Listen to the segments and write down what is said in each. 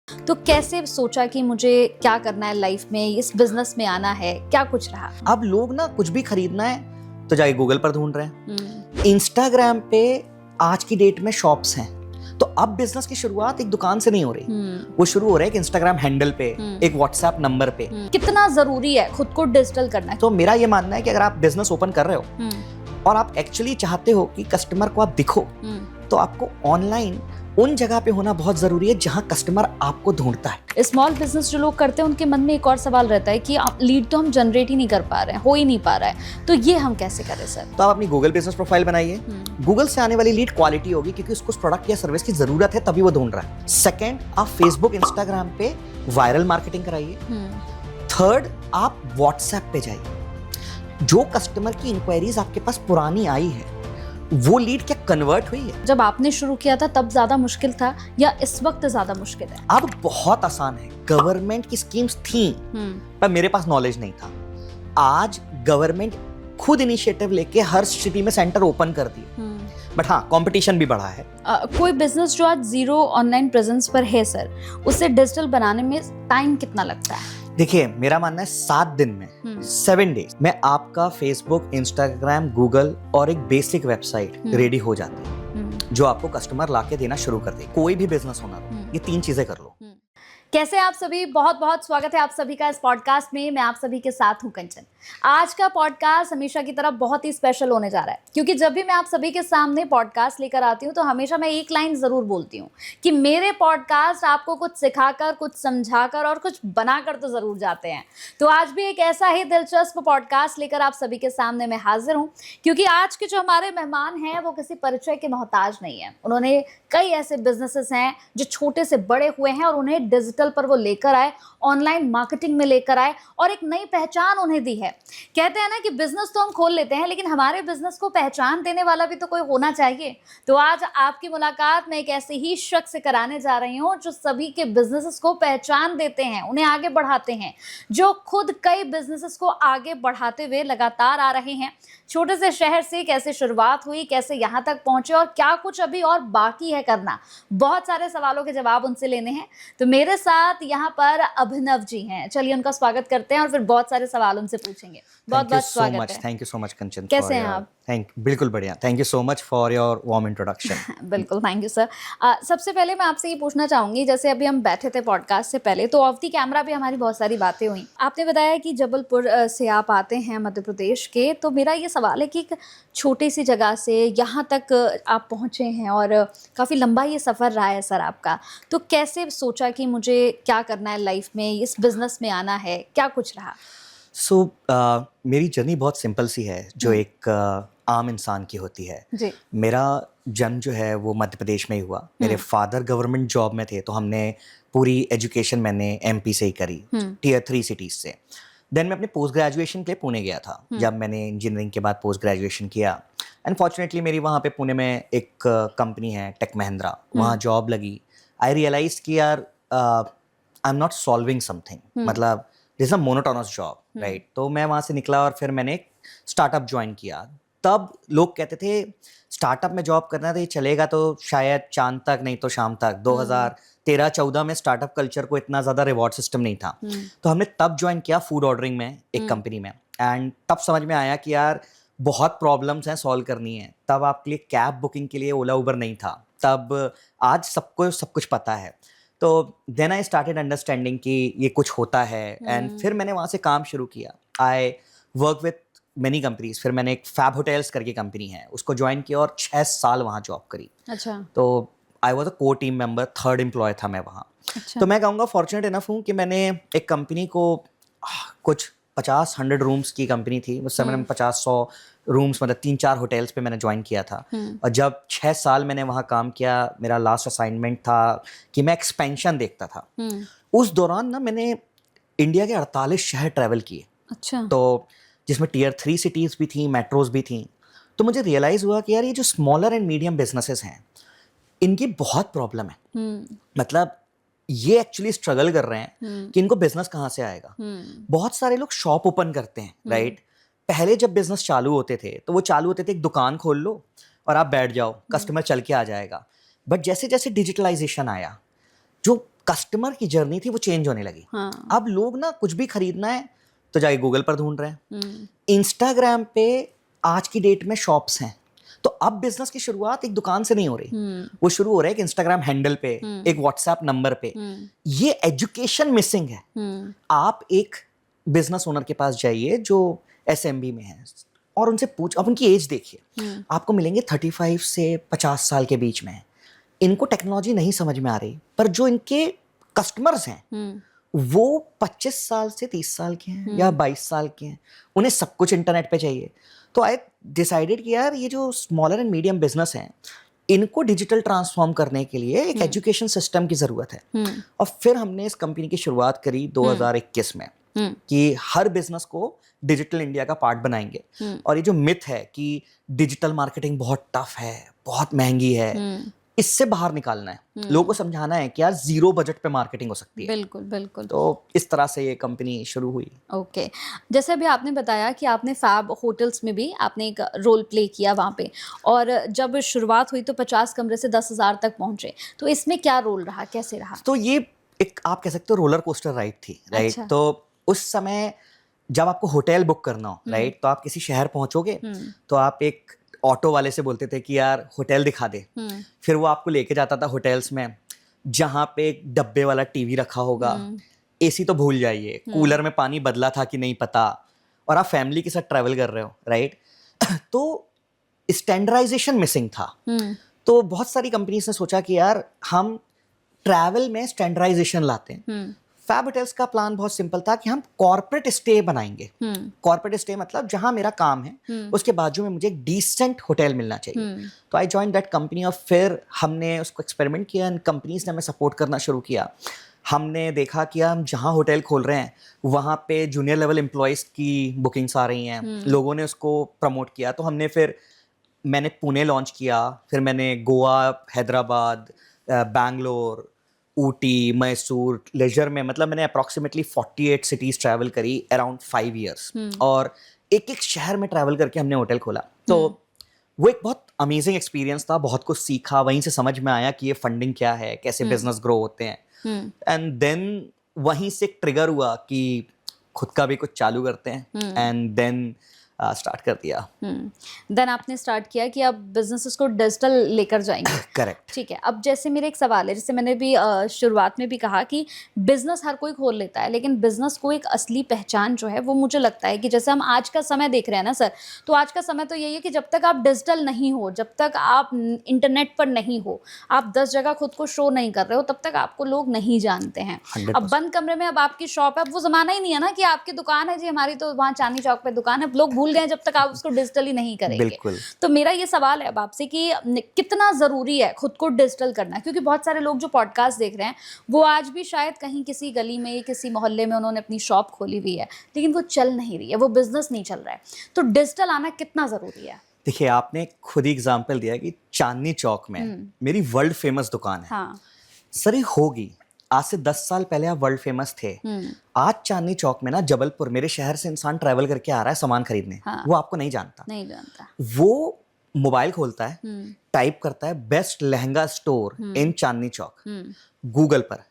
तो कैसे सोचा कि मुझे क्या करना है लाइफ में, इस बिजनेस में आना है, क्या कुछ रहा? अब लोग ना कुछ भी खरीदना है तो जाके गूगल पर ढूंढ रहे हैं। इंस्टाग्राम पे आज की डेट में शॉप्स हैं, तो अब बिजनेस की शुरुआत एक दुकान से नहीं हो रही, वो शुरू हो रहा है एक इंस्टाग्राम हैंडल पे, एक व्हाट्सएप नंबर पे। कितना जरूरी है खुद को डिजिटल करना? तो मेरा ये मानना है कि अगर आप बिजनेस ओपन कर रहे हो और आप एक्चुअली चाहते हो कि कस्टमर को आप दिखो, तो आपको ऑनलाइन उन जगह पे होना बहुत जरूरी है जहां कस्टमर आपको ढूंढता है। स्मॉल बिजनेस जो लोग करते हैं उनके मन में एक और सवाल रहता है कि लीड तो हम जनरेट ही नहीं कर पा रहे हैं, हो ही नहीं पा रहा है, तो ये हम कैसे करें सर? तो आप अपनी गूगल बिजनेस प्रोफाइल बनाइए। गूगल से आने वाली लीड क्वालिटी होगी क्योंकि उसको उस प्रोडक्ट या सर्विस की जरूरत है, तभी वो ढूंढ रहा है। सेकंड, आप फेसबुक इंस्टाग्राम पे वायरल मार्केटिंग कराइए। थर्ड, आप व्हाट्सएप पे जाइए। जो कस्टमर की इंक्वायरीज आपके पास पुरानी आई है वो लीड क्या कन्वर्ट हुई है? जब आपने शुरू किया था तब ज्यादा मुश्किल था या इस वक्त ज्यादा मुश्किल है? अब बहुत आसान है। गवर्नमेंट की स्कीम्स थी पर मेरे पास नॉलेज नहीं था। आज गवर्नमेंट खुद इनिशिएटिव लेके हर सिटी में सेंटर ओपन कर दिए, बट हाँ कंपटीशन भी बढ़ा है। कोई बिजनेस जो आज जीरो ऑनलाइन प्रेजेंस पर है सर, उसे डिजिटल बनाने में टाइम कितना लगता है? देखिए, मेरा मानना है 7 दिन में 7 डेज में आपका फेसबुक, इंस्टाग्राम, गूगल और एक बेसिक वेबसाइट रेडी हो जाती है जो आपको कस्टमर लाके देना शुरू कर दे। कोई भी बिजनेस होना हो, ये 3 चीजें कर लो। कैसे आप सभी? बहुत बहुत स्वागत है आप सभी का इस पॉडकास्ट में। मैं आप सभी के साथ हूं कंचन। आज का पॉडकास्ट हमेशा की तरह बहुत ही स्पेशल होने जा रहा है, क्योंकि जब भी मैं आप सभी के सामने पॉडकास्ट लेकर आती हूं तो हमेशा मैं एक लाइन जरूर बोलती हूं कि मेरे पॉडकास्ट आपको कुछ सिखाकर, कुछ समझाकर और कुछ बनाकर तो जरूर जाते हैं। तो आज भी एक ऐसा ही दिलचस्प पॉडकास्ट लेकर आप सभी के सामने मैं हाजिर हूँ, क्योंकि आज के जो हमारे मेहमान हैं वो किसी परिचय के मोहताज नहीं है। उन्होंने कई ऐसे बिजनेसेस हैं जो छोटे से बड़े हुए हैं और उन्हें डिजिटल पर वो लेकर आए, ऑनलाइन मार्केटिंग में लेकर आए और एक नई पहचान उन्हें दी है। कहते हैं ना कि बिजनेस तो हम खोल लेते हैं, लेकिन हमारे बिजनेस को पहचान देने वाला भी तो कोई होना चाहिए। तो आज आपकी मुलाकात मैं एक ऐसे ही शख्स से कराने जा रही हूँ जो सभी के बिजनेसेस को पहचान देते हैं, उन्हें आगे बढ़ाते हैं, जो खुद कई बिजनेसेस को आगे बढ़ाते हुए लगातार आ रहे हैं। छोटे से शहर से कैसे शुरुआत हुई, कैसे यहाँ तक पहुंचे और क्या कुछ अभी और बाकी है करना, बहुत सारे सवालों के जवाब उनसे लेने हैं। तो मेरे साथ यहाँ पर अभिनव जी हैं। चलिए उनका स्वागत करते हैं और फिर बहुत सारे सवाल उनसे पूछेंगे। बहुत बहुत स्वागत है। थैंक यू सो मच कंचन। कैसे हैं आप? बिल्कुल बढ़िया। Thank you so much for your warm introduction. बिल्कुल, थैंक यू सर। सबसे पहले मैं आपसे ये पूछना चाहूंगी, जैसे अभी हम बैठे थे पॉडकास्ट से पहले तो ऑफ द कैमरा भी हमारी बहुत सारी बातें हुई। आपने बताया कि जबलपुर से आप आते हैं, मध्य प्रदेश के। तो मेरा ये सवाल है कि एक छोटी सी जगह से यहाँ तक आप पहुँचे हैं और काफ़ी लंबा ये सफ़र रहा है सर आपका, तो कैसे सोचा कि मुझे क्या करना है लाइफ में, इस बिज़नेस में आना है, क्या कुछ रहा? मेरी जर्नी बहुत सिंपल सी है जो एक आम इंसान की होती है जी। मेरा जन्म जो है वो मध्य प्रदेश में ही हुआ। मेरे फादर गवर्नमेंट जॉब में थे, तो हमने पूरी एजुकेशन मैंने एमपी से ही करी, टियर 3 सिटीज से। देन मैं अपने पोस्ट ग्रेजुएशन के लिए पुणे गया था। जब मैंने इंजीनियरिंग के बाद पोस्ट ग्रेजुएशन किया, अनफॉर्चुनेटली मेरी वहाँ पे पुणे में एक कंपनी है टेक महिंद्रा, वहाँ जॉब लगी। आई रियलाइज कि यार I am not solving something, मतलब this a monotonous job, right. तो मैं वहाँ से निकला और फिर मैंने एक स्टार्टअप ज्वाइन किया। तब लोग कहते थे स्टार्टअप में जॉब करना तो ये चलेगा तो शायद चांद तक, नहीं तो शाम तक। 2013-14 में स्टार्टअप कल्चर को इतना ज़्यादा रिवॉर्ड सिस्टम नहीं था, तो हमने तब ज्वाइन किया फूड ऑर्डरिंग में एक कंपनी में। एंड तब समझ में आया कि यार बहुत प्रॉब्लम्स हैं सॉल्व करनी है। तब आपके लिए कैब बुकिंग के लिए ओला उबर नहीं था तब, आज सबको सब कुछ पता है। तो देन आई स्टार्टेड अंडरस्टैंडिंग कि ये कुछ होता है। एंड फिर मैंने वहाँ से काम शुरू किया। I work with many companies. फिर मैंने एक फैब होटल्स करके कंपनी है, उसको ज्वाइन किया और 6 साल वहाँ जॉब करी। अच्छा। तो I was a core team member, 3rd employee था मैं वहाँ। अच्छा। तो मैं कहूँगा फॉर्चुनेट इनफ हूँ कि मैंने एक कंपनी को कुछ 50-100 रूम्स की कंपनी थी उस समय, 50-100 रूम्स, मतलब 3-4 होटल्स पे मैंने ज्वाइन किया था। और जब 6 साल मैंने वहाँ काम किया, मेरा लास्ट असाइनमेंट था कि मैं एक्सपेंशन देखता था। उस दौरान ना मैंने इंडिया के 48 शहर ट्रैवल किए। अच्छा। तो जिसमें टियर 3 सिटीज़ भी थी, मेट्रोज भी थी। तो मुझे रियलाइज़ हुआ कि यार ये जो स्मॉलर एंड मीडियम बिजनेसेस हैं इनकी बहुत प्रॉब्लम है। मतलब ये एक्चुअली स्ट्रगल कर रहे हैं कि इनको बिजनेस कहाँ से आएगा। बहुत सारे लोग शॉप ओपन करते हैं, राइट। पहले जब बिजनेस चालू होते थे तो वो चालू होते थे एक दुकान खोल लो और आप बैठ जाओ, कस्टमर चल के आ जाएगा। बट जैसे जैसे डिजिटलाइजेशन आया, जो कस्टमर की जर्नी थी वो चेंज होने लगी। हाँ। अब लोग ना कुछ भी खरीदना है तो जाके गूगल पर ढूंढ रहे हैं, इंस्टाग्राम पे आज की डेट में शॉप्स हैं। तो अब बिजनेस की शुरुआत एक दुकान से नहीं हो रही, वो शुरू हो रहा है एक इंस्टाग्राम हैंडल पे, एक व्हाट्सएप नंबर पे। ये एजुकेशन मिसिंग है। आप एक बिजनेस ओनर के पास जाइए जो एसएमबी में है और उनसे पूछ, आप उनकी एज देखिए, आपको मिलेंगे 35 से 50 साल के बीच में। इनको टेक्नोलॉजी नहीं समझ में आ रही, पर जो इनके कस्टमर्स हैं वो 25 साल से 30 साल के हैं या 22 साल के हैं, उन्हें सब कुछ इंटरनेट पे चाहिए। तो आई डिसाइडेड कि यार ये जो स्मॉलर एंड मीडियम बिजनेस हैं इनको डिजिटल ट्रांसफॉर्म करने के लिए एक एजुकेशन सिस्टम की ज़रूरत है। और फिर हमने इस कंपनी की शुरुआत करी 2021 में कि हर बिजनेस को डिजिटल इंडिया का पार्ट बनाएंगे। और ये जो मिथ है कि डिजिटल मार्केटिंग बहुत टफ है, बहुत महंगी है, इससे बाहर निकालना है, लोगों को समझाना है कि यार जीरो बजट पे मार्केटिंग हो सकती है। बिल्कुल बिल्कुल। तो इस तरह से ये कंपनी शुरू हुई। ओके। जैसे अभी आपने बताया कि आपने फैब होटल्स में भी आपने एक रोल प्ले किया वहाँ पे, और जब शुरुआत हुई तो 50 कमरे से 10,000 तक पहुँचे, तो इसमें क्या रोल रहा, कैसे रहा? तो ये एक आप कह सकते हो रोलर कोस्टर राइड थी, राइट? अच्छा। तो उस समय जब आपको होटल बुक करना हो, राइट, तो आप किसी शहर पहुंचोगे तो आप एक ऑटो वाले से बोलते थे कि यार होटल दिखा दे। फिर वो आपको लेके जाता था होटल्स में जहाँ पे एक डब्बे वाला टीवी रखा होगा, एसी तो भूल जाइए, कूलर में पानी बदला था कि नहीं पता, और आप फैमिली के साथ ट्रैवल कर रहे हो, राइट? तो स्टैंडर्डाइजेशन मिसिंग था। तो बहुत सारी कंपनीज ने सोचा कि यार हम ट्रैवल में स्टैंडर्डाइजेशन लाते हैं। फैब होटल्स का प्लान बहुत सिंपल था कि हम कॉर्पोरेट स्टे बनाएंगे। कॉर्पोरेट स्टे मतलब जहां मेरा काम है उसके बाजू में मुझे एक डिसेंट होटल मिलना चाहिए। तो आई जॉइन दैट कंपनी और फिर हमने उसको एक्सपेरिमेंट किया, कंपनीज ने हमें सपोर्ट करना शुरू किया। हमने देखा कि हम जहाँ होटल खोल रहे हैं वहाँ पे जूनियर लेवल एम्प्लॉयज़ की बुकिंग्स आ रही हैं, लोगों ने उसको प्रमोट किया। तो मैंने पुणे लॉन्च किया, फिर मैंने गोवा, हैदराबाद, बैंगलोर, ऊटी, मैसूर, लेजर में, मतलब मैंने अप्रॉक्सीमेटली 48 सिटीज़ ट्रैवल करी अराउंड 5 इयर्स, और एक एक शहर में ट्रैवल करके हमने होटल खोला। तो वो एक बहुत अमेजिंग एक्सपीरियंस था, बहुत कुछ सीखा, वहीं से समझ में आया कि ये फंडिंग क्या है, कैसे बिजनेस ग्रो होते हैं। एंड देन वहीं से एक ट्रिगर हुआ कि खुद का भी कुछ चालू करते हैं, एंड देन स्टार्ट कर दिया। देन आपने स्टार्ट किया कि अब बिजनेसेस को डिजिटल लेकर जाएंगे। करेक्ट। ठीक है। अब जैसे मेरे एक सवाल है, जैसे मैंने भी शुरुआत में भी कहा कि बिजनेस हर कोई खोल लेता है, लेकिन बिजनेस को एक असली पहचान जो है वो मुझे लगता है कि जैसे हम आज का समय देख रहे हैं ना सर, तो आज का समय तो यही है कि जब तक आप डिजिटल नहीं हो, जब तक आप इंटरनेट पर नहीं हो, आप 10 जगह खुद को शो नहीं कर रहे हो, तब तक आपको लोग नहीं जानते हैं। 100%। अब बंद कमरे में अब आपकी शॉप है, अब वो जमाना ही नहीं है ना कि आपकी दुकान है जी, हमारी तो वहाँ चांदनी चौक पे दुकान है, लोग भूल गए जब तक आप उसको डिजिटली नहीं करेंगे। बिल्कुल। तो मेरा ये सवाल है अब आपसे कि कितना जरूरी है खुद को डिजिटल करना, क्योंकि बहुत सारे लोग जो पॉडकास्ट देख रहे हैं वो आज भी शायद कहीं किसी गली में, किसी मोहल्ले में उन्होंने अपनी शॉप खोली हुई है, लेकिन वो चल नहीं रही है, वो बिजनेस नहीं चल रहा है। तो डिजिटल आना कितना जरूरी है? देखिए, आपने खुद ही एग्जाम्पल दिया कि चांदनी चौक में मेरी वर्ल्ड फेमस दुकान है। हाँ। सर ये होगी, आज से 10 साल पहले आप वर्ल्ड फेमस थे। आज चांदनी चौक में ना, जबलपुर, मेरे शहर से इंसान ट्रैवल करके आ रहा है सामान खरीदने। हाँ। वो आपको नहीं जानता। वो मोबाइल खोलता है, टाइप करता है best lehenga store in Chandni Chowk, Google पर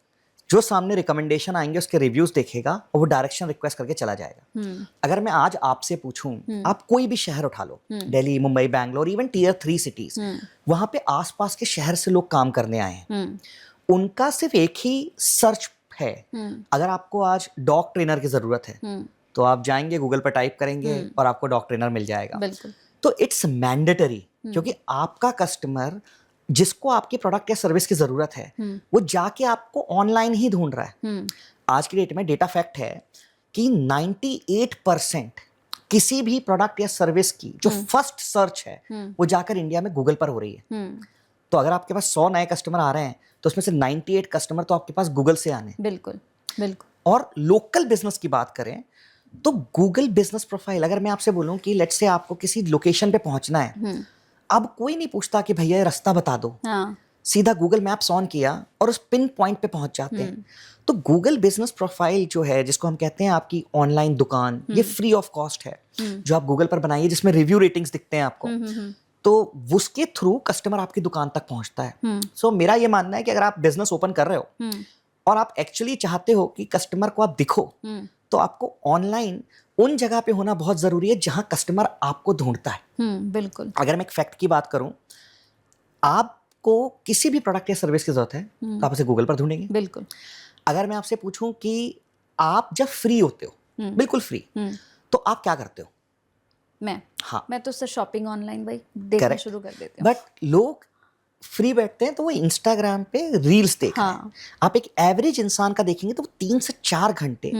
जो सामने रिकमेंडेशन आएंगे उसके रिव्यूज देखेगा और वो डायरेक्शन रिक्वेस्ट करके चला जाएगा। अगर मैं आज आपसे पूछूं, आप कोई भी शहर उठा लो, Delhi, Mumbai, Bangalore, even tier 3 cities, वहां पे आसपास के शहर से लोग काम करने आए हैं। उनका सिर्फ एक ही सर्च है। अगर आपको आज डॉग ट्रेनर की जरूरत है तो आप जाएंगे, गूगल पर टाइप करेंगे और आपको डॉग ट्रेनर मिल जाएगा। बिल्कुल। तो इट्स मैंडेटरी, क्योंकि आपका कस्टमर जिसको आपकी प्रोडक्ट या सर्विस की जरूरत है वो जाके आपको ऑनलाइन ही ढूंढ रहा है। आज की डेट में डेटा फैक्ट है कि 98% किसी भी प्रोडक्ट या सर्विस की जो फर्स्ट सर्च है वो जाकर इंडिया में गूगल पर हो रही है। तो अगर आपके पास 100 नए कस्टमर आ रहे हैं तो उसमें से 98 कस्टमर तो आपके पास गूगल से आने। बिल्कुल बिल्कुल। और लोकल बिजनेस की बात करें तो गूगल बिजनेस प्रोफाइल, अगर मैं आपसे बोलूं कि लेट्स से आपको किसी लोकेशन पे पहुंचना है, अब कोई नहीं पूछता कि भैया ये रास्ता बता दो। हाँ। सीधा गूगल मैप्स ऑन किया और उस पिन पॉइंट पे पहुंच जाते हैं। तो गूगल बिजनेस प्रोफाइल जो है, जिसको हम कहते हैं आपकी ऑनलाइन दुकान, ये फ्री ऑफ कॉस्ट है, जो आप गूगल पर बनाइए, जिसमें रिव्यू रेटिंग्स दिखते हैं आपको। तो उसके थ्रू कस्टमर आपकी दुकान तक पहुंचता है। सो मेरा ये मानना है कि अगर आप बिजनेस ओपन कर रहे हो, और आप एक्चुअली चाहते हो कि कस्टमर को आप दिखो, तो आपको ऑनलाइन उन जगह पे होना बहुत जरूरी है जहां कस्टमर आपको ढूंढता है। बिल्कुल। अगर मैं एक फैक्ट की बात करूं, आपको किसी भी प्रोडक्ट या सर्विस की जरूरत है तो आप उसे गूगल पर ढूंढेंगे। बिल्कुल। अगर मैं आपसे पूछूं कि आप जब फ्री होते हो, बिल्कुल फ्री, तो आप क्या करते हो? मैं तो उससे शॉपिंग ऑनलाइन भाई देखना शुरू कर देती हूँ। बट लोग फ्री बैठते हैं तो वो इंस्टाग्राम पे रील्स देख रहे हैं। आप एक एवरेज इंसान का देखेंगे तो वो 3 से 4 घंटे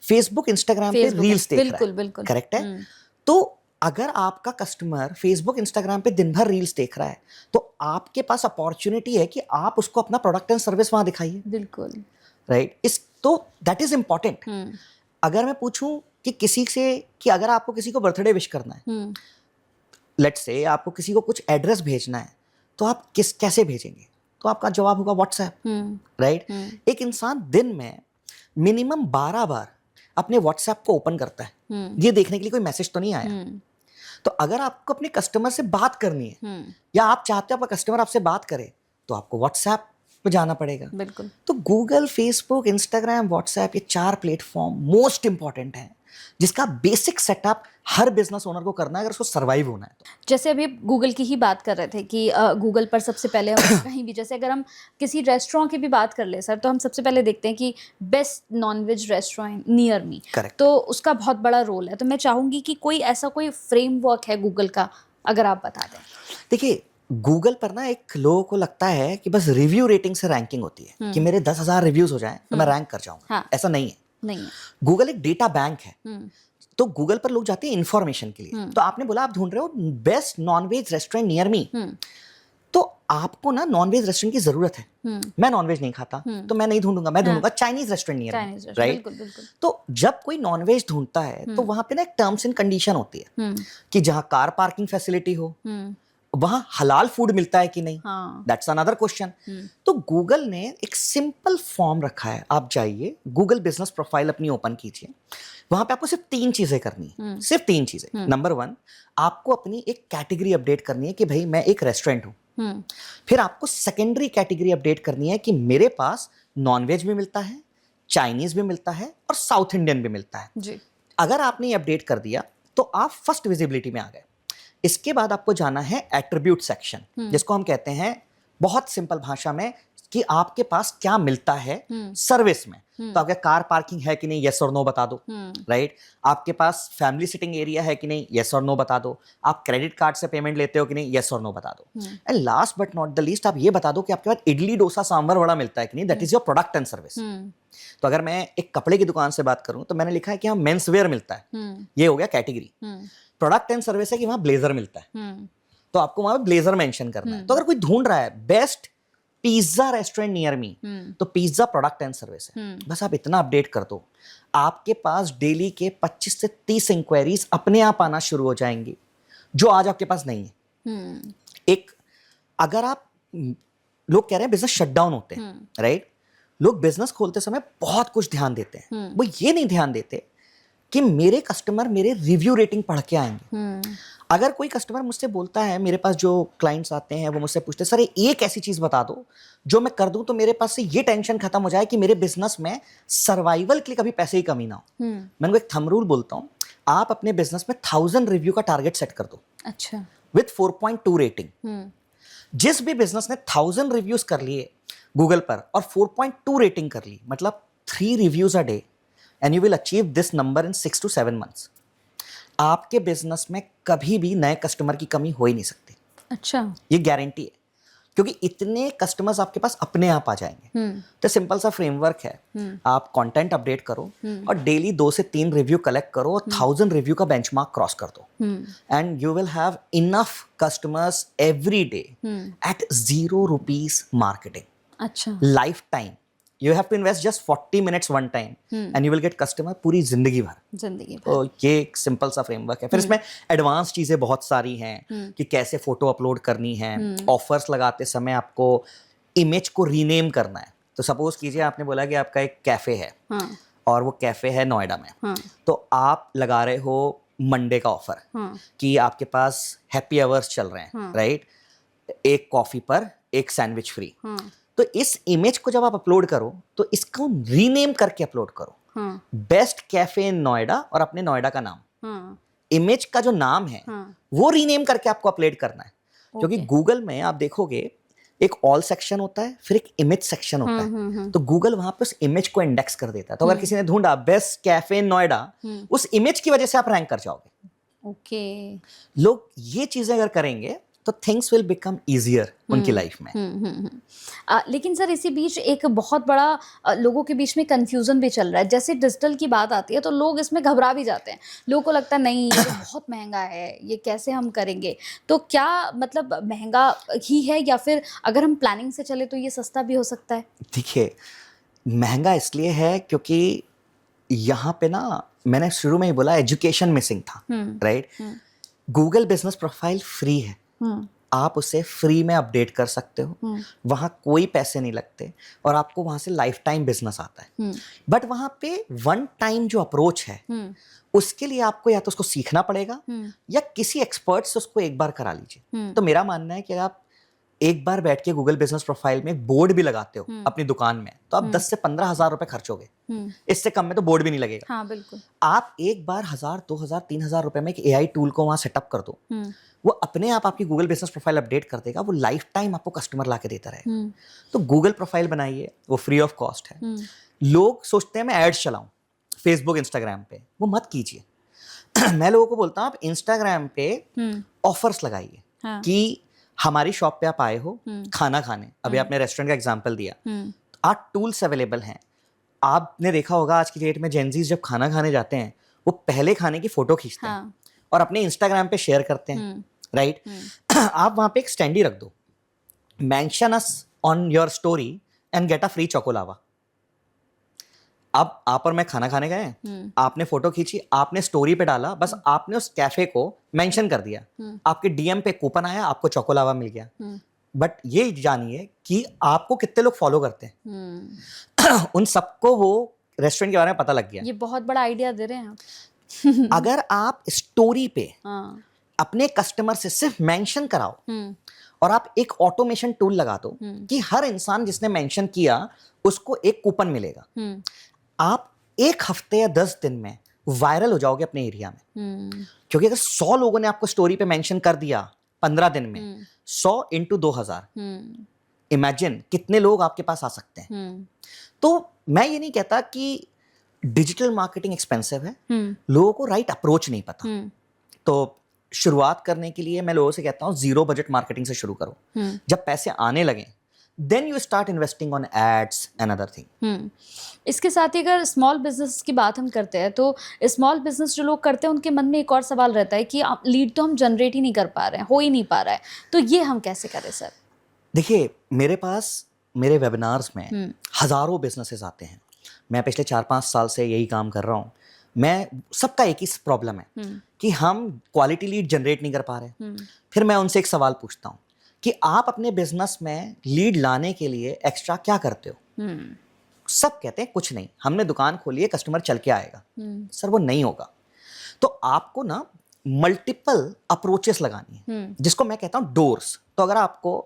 फेसबुक इंस्टाग्राम पे रील्स देख रहा है। बिल्कुल। करेक्ट है? तो अगर आपका कस्टमर फेसबुक इंस्टाग्राम पे दिन भर रील्स देख रहा है तो आपके पास अपॉर्चुनिटी है कि आप उसको अपना प्रोडक्ट एंड सर्विस वहां दिखाइए। बिल्कुल। राइट? इस तो दैट इज इंपॉर्टेंट। अगर मैं पूछूं कि किसी से कि अगर आपको किसी को बर्थडे विश करना है, लेट्स से आपको किसी को कुछ एड्रेस भेजना है, तो आप कैसे भेजेंगे? तो आपका जवाब होगा व्हाट्सएप। राइट? एक इंसान दिन में मिनिमम 12 बार अपने व्हाट्सएप को ओपन करता है ये देखने के लिए कोई मैसेज तो नहीं आया। तो अगर आपको अपने कस्टमर से बात करनी है या आप चाहते हो आपका कस्टमर आपसे बात करे, तो आपको व्हाट्सएप पे जाना पड़ेगा। बिल्कुल। तो गूगल, फेसबुक, इंस्टाग्राम, व्हाट्सएप, ये 4 प्लेटफॉर्म मोस्ट इंपॉर्टेंट है जिसका बेसिक सेटअप हर बिजनेस ओनर को करना है अगर उसको सर्वाइव होना है तो। जैसे अभी गूगल की ही बात कर रहे थे कि गूगल पर सबसे पहले हम कहीं भी, जैसे अगर हम किसी रेस्टोरेंट की भी बात कर ले सर, तो हम सबसे पहले देखते हैं कि best nonveg restaurant near me. Correct. तो उसका बहुत बड़ा रोल है। तो मैं चाहूंगी कि कोई ऐसा कोई फ्रेमवर्क है गूगल का, अगर आप बता दें। देखिए, गूगल पर ना एक लोगों को लगता है कि बस रिव्यू रेटिंग से रैंकिंग होती है कि मेरे 10,000 रिव्यूज हो जाएं तो मैं रैंक कर जाऊंगा। ऐसा नहीं है। गूगल एक डेटा बैंक है। तो गूगल पर लोग जाते हैं इंफॉर्मेशन के लिए। तो आपने बोला आप ढूंढ रहे हो best nonveg restaurant near me, तो आपको ना नॉनवेज रेस्टोरेंट की जरूरत है। मैं नॉनवेज नहीं खाता तो मैं नहीं ढूंढूंगा, मैं ढूंढूंगा Chinese restaurant near me. Right? तो जब कोई नॉनवेज ढूंढता है तो वहां पे ना एक टर्म्स एंड कंडीशन होती है कि जहां कार पार्किंग फैसिलिटी हो, वहां हलाल फूड मिलता है कि नहीं, दैट्स अनदर क्वेश्चन। तो गूगल ने एक सिंपल फॉर्म रखा है। आप जाइए, गूगल बिजनेस प्रोफाइल अपनी ओपन कीजिए, वहां पे आपको सिर्फ 3 चीजें करनी है। सिर्फ 3 चीजें। नंबर 1, आपको अपनी एक कैटेगरी अपडेट करनी है कि भाई मैं एक रेस्टोरेंट हूं। फिर आपको सेकेंडरी कैटेगरी अपडेट करनी है कि मेरे पास नॉनवेज भी मिलता है, चाइनीज भी मिलता है और साउथ इंडियन भी मिलता है जी। अगर आपने ये अपडेट कर दिया तो आप फर्स्ट विजिबिलिटी में आ गए। इसके बाद आपको जाना है एट्रीब्यूट सेक्शन, जिसको हम कहते हैं बहुत सिंपल भाषा में कि आपके पास क्या मिलता है सर्विस में। तो आपके कार पार्किंग है कि नहीं, यस और नो बता दो। राइट? आपके पास फैमिली सिटिंग एरिया है कि नहीं, यस और नो बता दो। आप क्रेडिट कार्ड से पेमेंट लेते हो कि नहीं, यस और नो बता दो। And last but not the least, आप ये बता दो कि आपके पास इडली डोसा सांभर वड़ा मिलता है कि नहीं, that is your product and service. तो अगर मैं एक कपड़े की दुकान से बात करूं तो मैंने लिखा है कि हाँ मेंस वेयर मिलता है, ये हो गया कैटेगरी। प्रोडक्ट एंड सर्विस है कि वहां ब्लेजर मिलता है, तो आपको वहां ब्लेजर मेंशन करना है। तो अगर कोई ढूंढ रहा है best pizza restaurant near me, तो पिज्जा प्रोडक्ट एंड सर्विस है। बस आप इतना अपडेट कर दो, आपके पास डेली के 25 से 30 इंक्वायरीज अपने आप आना शुरू हो जाएंगी जो आज आपके पास नहीं है। एक अगर आप, लोग कह रहे हैं बिजनेस शटडाउन होते हैं, राइट? लोग बिजनेस खोलते समय बहुत कुछ ध्यान देते हैं, वो ये नहीं ध्यान देते कि मेरे कस्टमर मेरे रिव्यू रेटिंग पढ़ के आएंगे। अगर कोई कस्टमर मुझसे बोलता है, मेरे पास जो क्लाइंट्स आते हैं वो मुझसे पूछते हैं सर एक ऐसी चीज बता दो जो मैं कर दूं तो मेरे पास से ये टेंशन खत्म हो जाए कि मेरे बिजनेस में सर्वाइवल के लिए कभी पैसे की कमी ना हो। मैं उनको एक थंब रूल बोलता हूं, आप अपने बिजनेस में 1000 रिव्यू का टारगेट सेट कर दो। अच्छा। With 4.2 rating. जिस भी बिजनेस ने 1000 रिव्यूज कर लिए गूगल पर और 4.2 रेटिंग कर ली, मतलब 3 reviews a day, and you will achieve this number in 6 to 7 months, आपके बिजनेस में कभी भी नए कस्टमर की कमी हो ही नहीं सकती। अच्छा। ये गारंटी है, क्योंकि इतने कस्टमर्स आपके पास अपने आप आ जाएंगे। तो सिंपल सा फ्रेमवर्क है, आप कंटेंट अपडेट करो और डेली 2 से 3 रिव्यू कलेक्ट करो और 1000 रिव्यू का बेंचमार्क क्रॉस कर दो, and you will have enough customers every day at 0 rupees marketing. अच्छा। Lifetime you have to invest just 40 minutes one time and you will get customer पूरी जिंदगी भर। तो ये एक सिंपल सा फ्रेमवर्क है। फिर इसमें एडवांस चीजें बहुत सारी हैं कि कैसे फोटो अपलोड करनी है, ऑफर्स लगाते समय आपको इमेज को रीनेम करना है। तो सपोज कीजिए आपने बोला कि आपका एक कैफे है और वो कैफे है नोएडा में, तो आप लगा रहे हो मंडे का ऑफर कि आपके पास हैप्पी आवर्स चल रहे हैं, राइट? एक कॉफी पर एक सैंडविच फ्री। तो इस इमेज को जब आप अपलोड करो तो इसको रीनेम करके अपलोड करो, हाँ, बेस्ट कैफे इन नोएडा और अपने नोएडा का नाम, हाँ, इमेज का जो नाम है हाँ, वो रीनेम करके आपको अपलोड करना है। क्योंकि ओके। गूगल में आप देखोगे एक ऑल सेक्शन होता है, फिर एक इमेज सेक्शन होता है, तो गूगल वहां पे उस इमेज को इंडेक्स कर देता है। तो अगर किसी ने ढूंढा बेस्ट कैफे इन नोएडा, उस इमेज की वजह से आप रैंक कर जाओगे। ओके। लोग ये चीजें अगर करेंगे तो थिंग्स विल बिकम इजियर उनकी लाइफ में। लेकिन सर इसी बीच एक बहुत बड़ा लोगों के बीच में कंफ्यूजन भी चल रहा है। जैसे डिजिटल की बात आती है तो लोग इसमें घबरा भी जाते हैं। लोगों को लगता है नहीं ये तो बहुत महंगा है, ये कैसे हम करेंगे। तो क्या मतलब महंगा ही है या फिर अगर हम प्लानिंग से चले तो ये सस्ता भी हो सकता है? देखिए, महंगा इसलिए है क्योंकि यहाँ पे ना मैंने शुरू में ही बोला एजुकेशन मिसिंग था, right? Google business profile free है, आप उसे फ्री में अपडेट कर सकते हो, वहाँ कोई पैसे नहीं लगते और आपको वहाँ से लाइफ टाइम बिजनेस आता है। बट वहाँ पे वन टाइम जो अप्रोच है उसके लिए आपको या तो उसको सीखना पड़ेगा या किसी एक्सपर्ट से उसको एक बार करा लीजिए। तो मेरा मानना है कि आप एक बार बैठ के गूगल बिजनेस प्रोफाइल में एक बोर्ड भी लगाते हो अपनी दुकान में तो आप 10 से 15 हज़ार रुपए खर्च होगे, इससे कम में तो बोर्ड भी नहीं लगेगा। हाँ बिल्कुल। आप एक बार 1000, 2000, 3000 रुपए में एक एआई टूल को वहां सेटअप कर दो, वो अपने आप आपकी गूगल बिजनेस प्रोफाइल अपडेट कर देगा, वो लाइफ टाइम आपको कस्टमर ला के देता रहेगा। तो गूगल प्रोफाइल बनाइए, वो फ्री ऑफ कॉस्ट है। लोग सोचते हैं मैं एड्स चलाऊं फेसबुक इंस्टाग्राम पे, वो मत कीजिए। मैं लोगों को बोलता हूँ आप इंस्टाग्राम पे ऑफर्स लगाइए कि हमारी शॉप पे आप आए हो खाना खाने, अभी आपने रेस्टोरेंट का एग्जांपल दिया, आप टूल्स अवेलेबल हैं। आपने देखा होगा आज की डेट में जेनजीज जब खाना खाने जाते हैं वो पहले खाने की फोटो खींचते हैं और अपने इंस्टाग्राम पे शेयर करते हैं, राइट? आप वहां पे एक स्टैंडी रख दो, mention us on your story and get a free choco lava. अब आप और मैं खाना खाने गए, आपने फोटो खींची, आपने स्टोरी पे डाला, बस आपने उस कैफे को मेंशन कर दिया, आपके डीएम पे कूपन आया, आपको चोकोलावा मिल गया। बट ये जानिए कि आपको कितने लोग फॉलो करते हैं। उन सबको वो रेस्टोरेंट के बारे में पता लग गया। ये बहुत बड़ा आइडिया दे रहे हैं आप। अगर आप स्टोरी पे अपने कस्टमर से सिर्फ मेंशन कराओ और आप एक ऑटोमेशन टूल लगा दो कि हर इंसान जिसने मेंशन किया उसको एक कूपन मिलेगा, आप एक हफ्ते या 10 दिन में वायरल हो जाओगे अपने एरिया में। क्योंकि अगर 100 लोगों ने आपको स्टोरी पे मेंशन कर दिया 15 दिन में, 100 इंटू 2000, इमेजिन कितने लोग आपके पास आ सकते हैं। तो मैं ये नहीं कहता कि डिजिटल मार्केटिंग एक्सपेंसिव है, लोगों को राइट अप्रोच नहीं पता। तो शुरुआत करने के लिए मैं लोगों से कहता हूँ जीरो बजट मार्केटिंग से शुरू करो। जब पैसे आने लगे then you start investing on ads and other thing. इसके साथ ही अगर स्मॉल बिजनेस की बात हम करते हैं तो स्मॉल बिजनेस जो लोग करते हैं उनके मन में एक और सवाल रहता है कि लीड तो हम जनरेट ही नहीं कर पा रहे हैं, हो ही नहीं पा रहा है, तो ये हम कैसे करें सर? देखिए, मेरे पास मेरे वेबिनार्स में हजारों बिजनेसेस आते हैं। मैं पिछले 4-5 साल से यही काम कर रहा हूँ। मैं सबका एक ही प्रॉब्लम है कि हम क्वालिटी लीड जनरेट नहीं कर पा रहे। फिर मैं उनसे एक सवाल पूछता हूँ कि आप अपने बिजनेस में लीड लाने के लिए एक्स्ट्रा क्या करते हो? सब कहते हैं कुछ नहीं, हमने दुकान खोली है, कस्टमर चल के आएगा। सर वो नहीं होगा। तो आपको ना मल्टीपल अप्रोचेस लगानी है, जिसको मैं कहता हूँ डोर्स। तो अगर आपको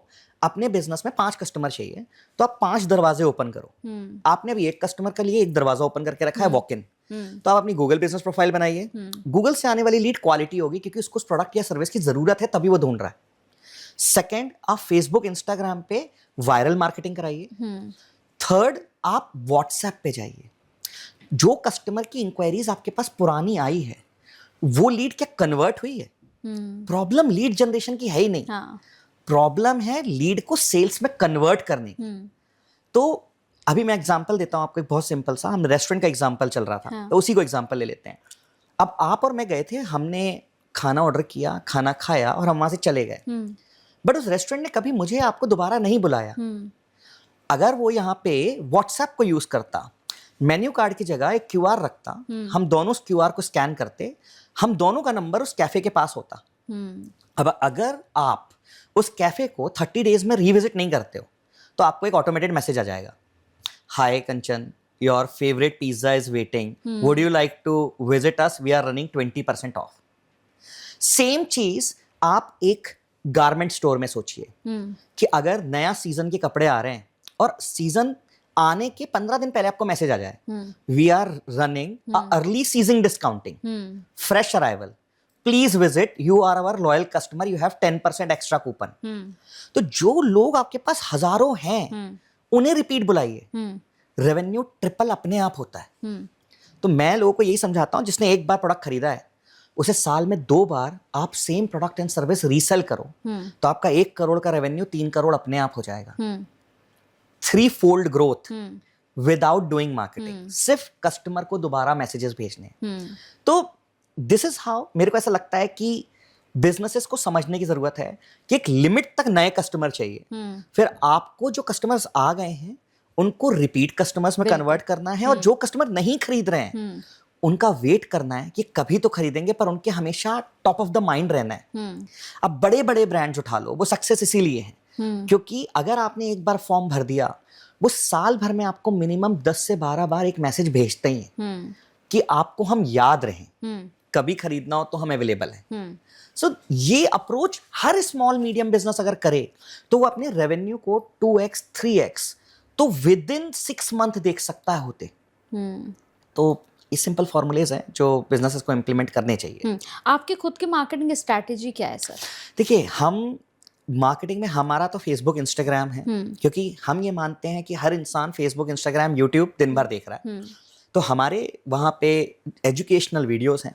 अपने बिजनेस में 5 कस्टमर चाहिए तो आप 5 दरवाजे ओपन करो। आपने अभी एक कस्टमर के लिए एक दरवाजा ओपन करके रखा है, वॉक इन। तो आप अपनी गूगल बिजनेस प्रोफाइल बनाइए। गूगल से आने वाली लीड क्वालिटी होगी क्योंकि उसको उस प्रोडक्ट या सर्विस की जरूरत है तभी वो ढूंढ रहा है। सेकेंड, आप फेसबुक इंस्टाग्राम पे वायरल मार्केटिंग कराइए। थर्ड, आप व्हाट्सएप पे जाइए। जो कस्टमर की इंक्वायरीज आपके पास पुरानी आई है वो लीड क्या कन्वर्ट हुई है? प्रॉब्लम लीड जनरेशन की है ही नहीं, प्रॉब्लम है लीड को सेल्स में कन्वर्ट करने की। तो अभी मैं एग्जांपल देता हूं आपको, एक बहुत सिंपल सा, हम रेस्टोरेंट का एग्जांपल चल रहा था, तो उसी को एग्जांपल ले लेते हैं। अब आप और मैं गए थे, हमने खाना ऑर्डर किया, खाना खाया और हम वहां से चले गए। बट उस रेस्टोरेंट ने कभी मुझे आपको दोबारा नहीं बुलाया। अगर वो यहाँ पे व्हाट्सएप को यूज करता, मेन्यू कार्ड की जगह एक क्यूआर रखता, हम दोनों उस क्यूआर को स्कैन करते, हम दोनों का नंबर उस कैफे के पास होता। अब अगर आप उस कैफे को 30 डेज में रिविजिट नहीं करते हो तो आपको एक ऑटोमेटेड मैसेज आ जाएगा, hi Kanchan, your favourite pizza is waiting, would you like to visit us, we are running 20% off. Same चीज आप एक गारमेंट स्टोर में सोचिए कि अगर नया सीजन के कपड़े आ रहे हैं और सीजन आने के 15 दिन पहले आपको मैसेज आ जाए, we are running early season discounting, fresh arrival, please visit, you are our loyal customer, you have 10% extra coupon. तो जो लोग आपके पास हजारों हैं उन्हें रिपीट बुलाइए, रेवेन्यू ट्रिपल अपने आप होता है। तो मैं लोगों को यही समझाता हूं, जिसने एक बार प्रोडक्ट खरीदा है उसे साल में 2 बार आप same product and service resale करो, तो आपका 1 करोड़ का रेवेन्यू 3 करोड़ अपने आप हो जाएगा। 3-fold growth without doing marketing, सिर्फ कस्टमर को दोबारा मैसेजेस भेजने। तो दिस इज हाउ मेरे को ऐसा लगता है कि बिजनेसेस को समझने की जरूरत है कि एक लिमिट तक नए कस्टमर चाहिए, फिर आपको जो कस्टमर्स आ गए हैं उनको रिपीट कस्टमर्स में कन्वर्ट करना है, और जो कस्टमर नहीं खरीद रहे हैं उनका वेट करना है कि कभी तो खरीदेंगे, पर उनके हमेशा टॉप ऑफ द माइंड रहना है। अब बड़े बड़े ब्रांड्स उठा लो, वो सक्सेस इसीलिए है क्योंकि अगर आपने एक बार फॉर्म भर दिया, वो साल भर में आपको मिनिमम 10 से 12 बार एक मैसेज भेजते ही हैं कि आपको हम याद रहें, कभी खरीदना हो तो हम अवेलेबल हैं। सो ये अप्रोच हर स्मॉल मीडियम बिजनेस अगर करे तो वो अपने रेवेन्यू को 2x 3x तो विद इन 6 मंथ देख सकता है होते। तो ये सिंपल फॉर्मूलेज हैं जो बिजनेसेस को इम्प्लीमेंट करने चाहिए। आपकी खुद की मार्केटिंग स्ट्रैटेजी क्या है सर? देखिए, हम मार्केटिंग में हमारा तो फेसबुक इंस्टाग्राम है, क्योंकि हम ये मानते हैं कि हर इंसान फेसबुक इंस्टाग्राम यूट्यूब दिन भर देख रहा है। तो हमारे वहाँ पे एजुकेशनल वीडियोस हैं,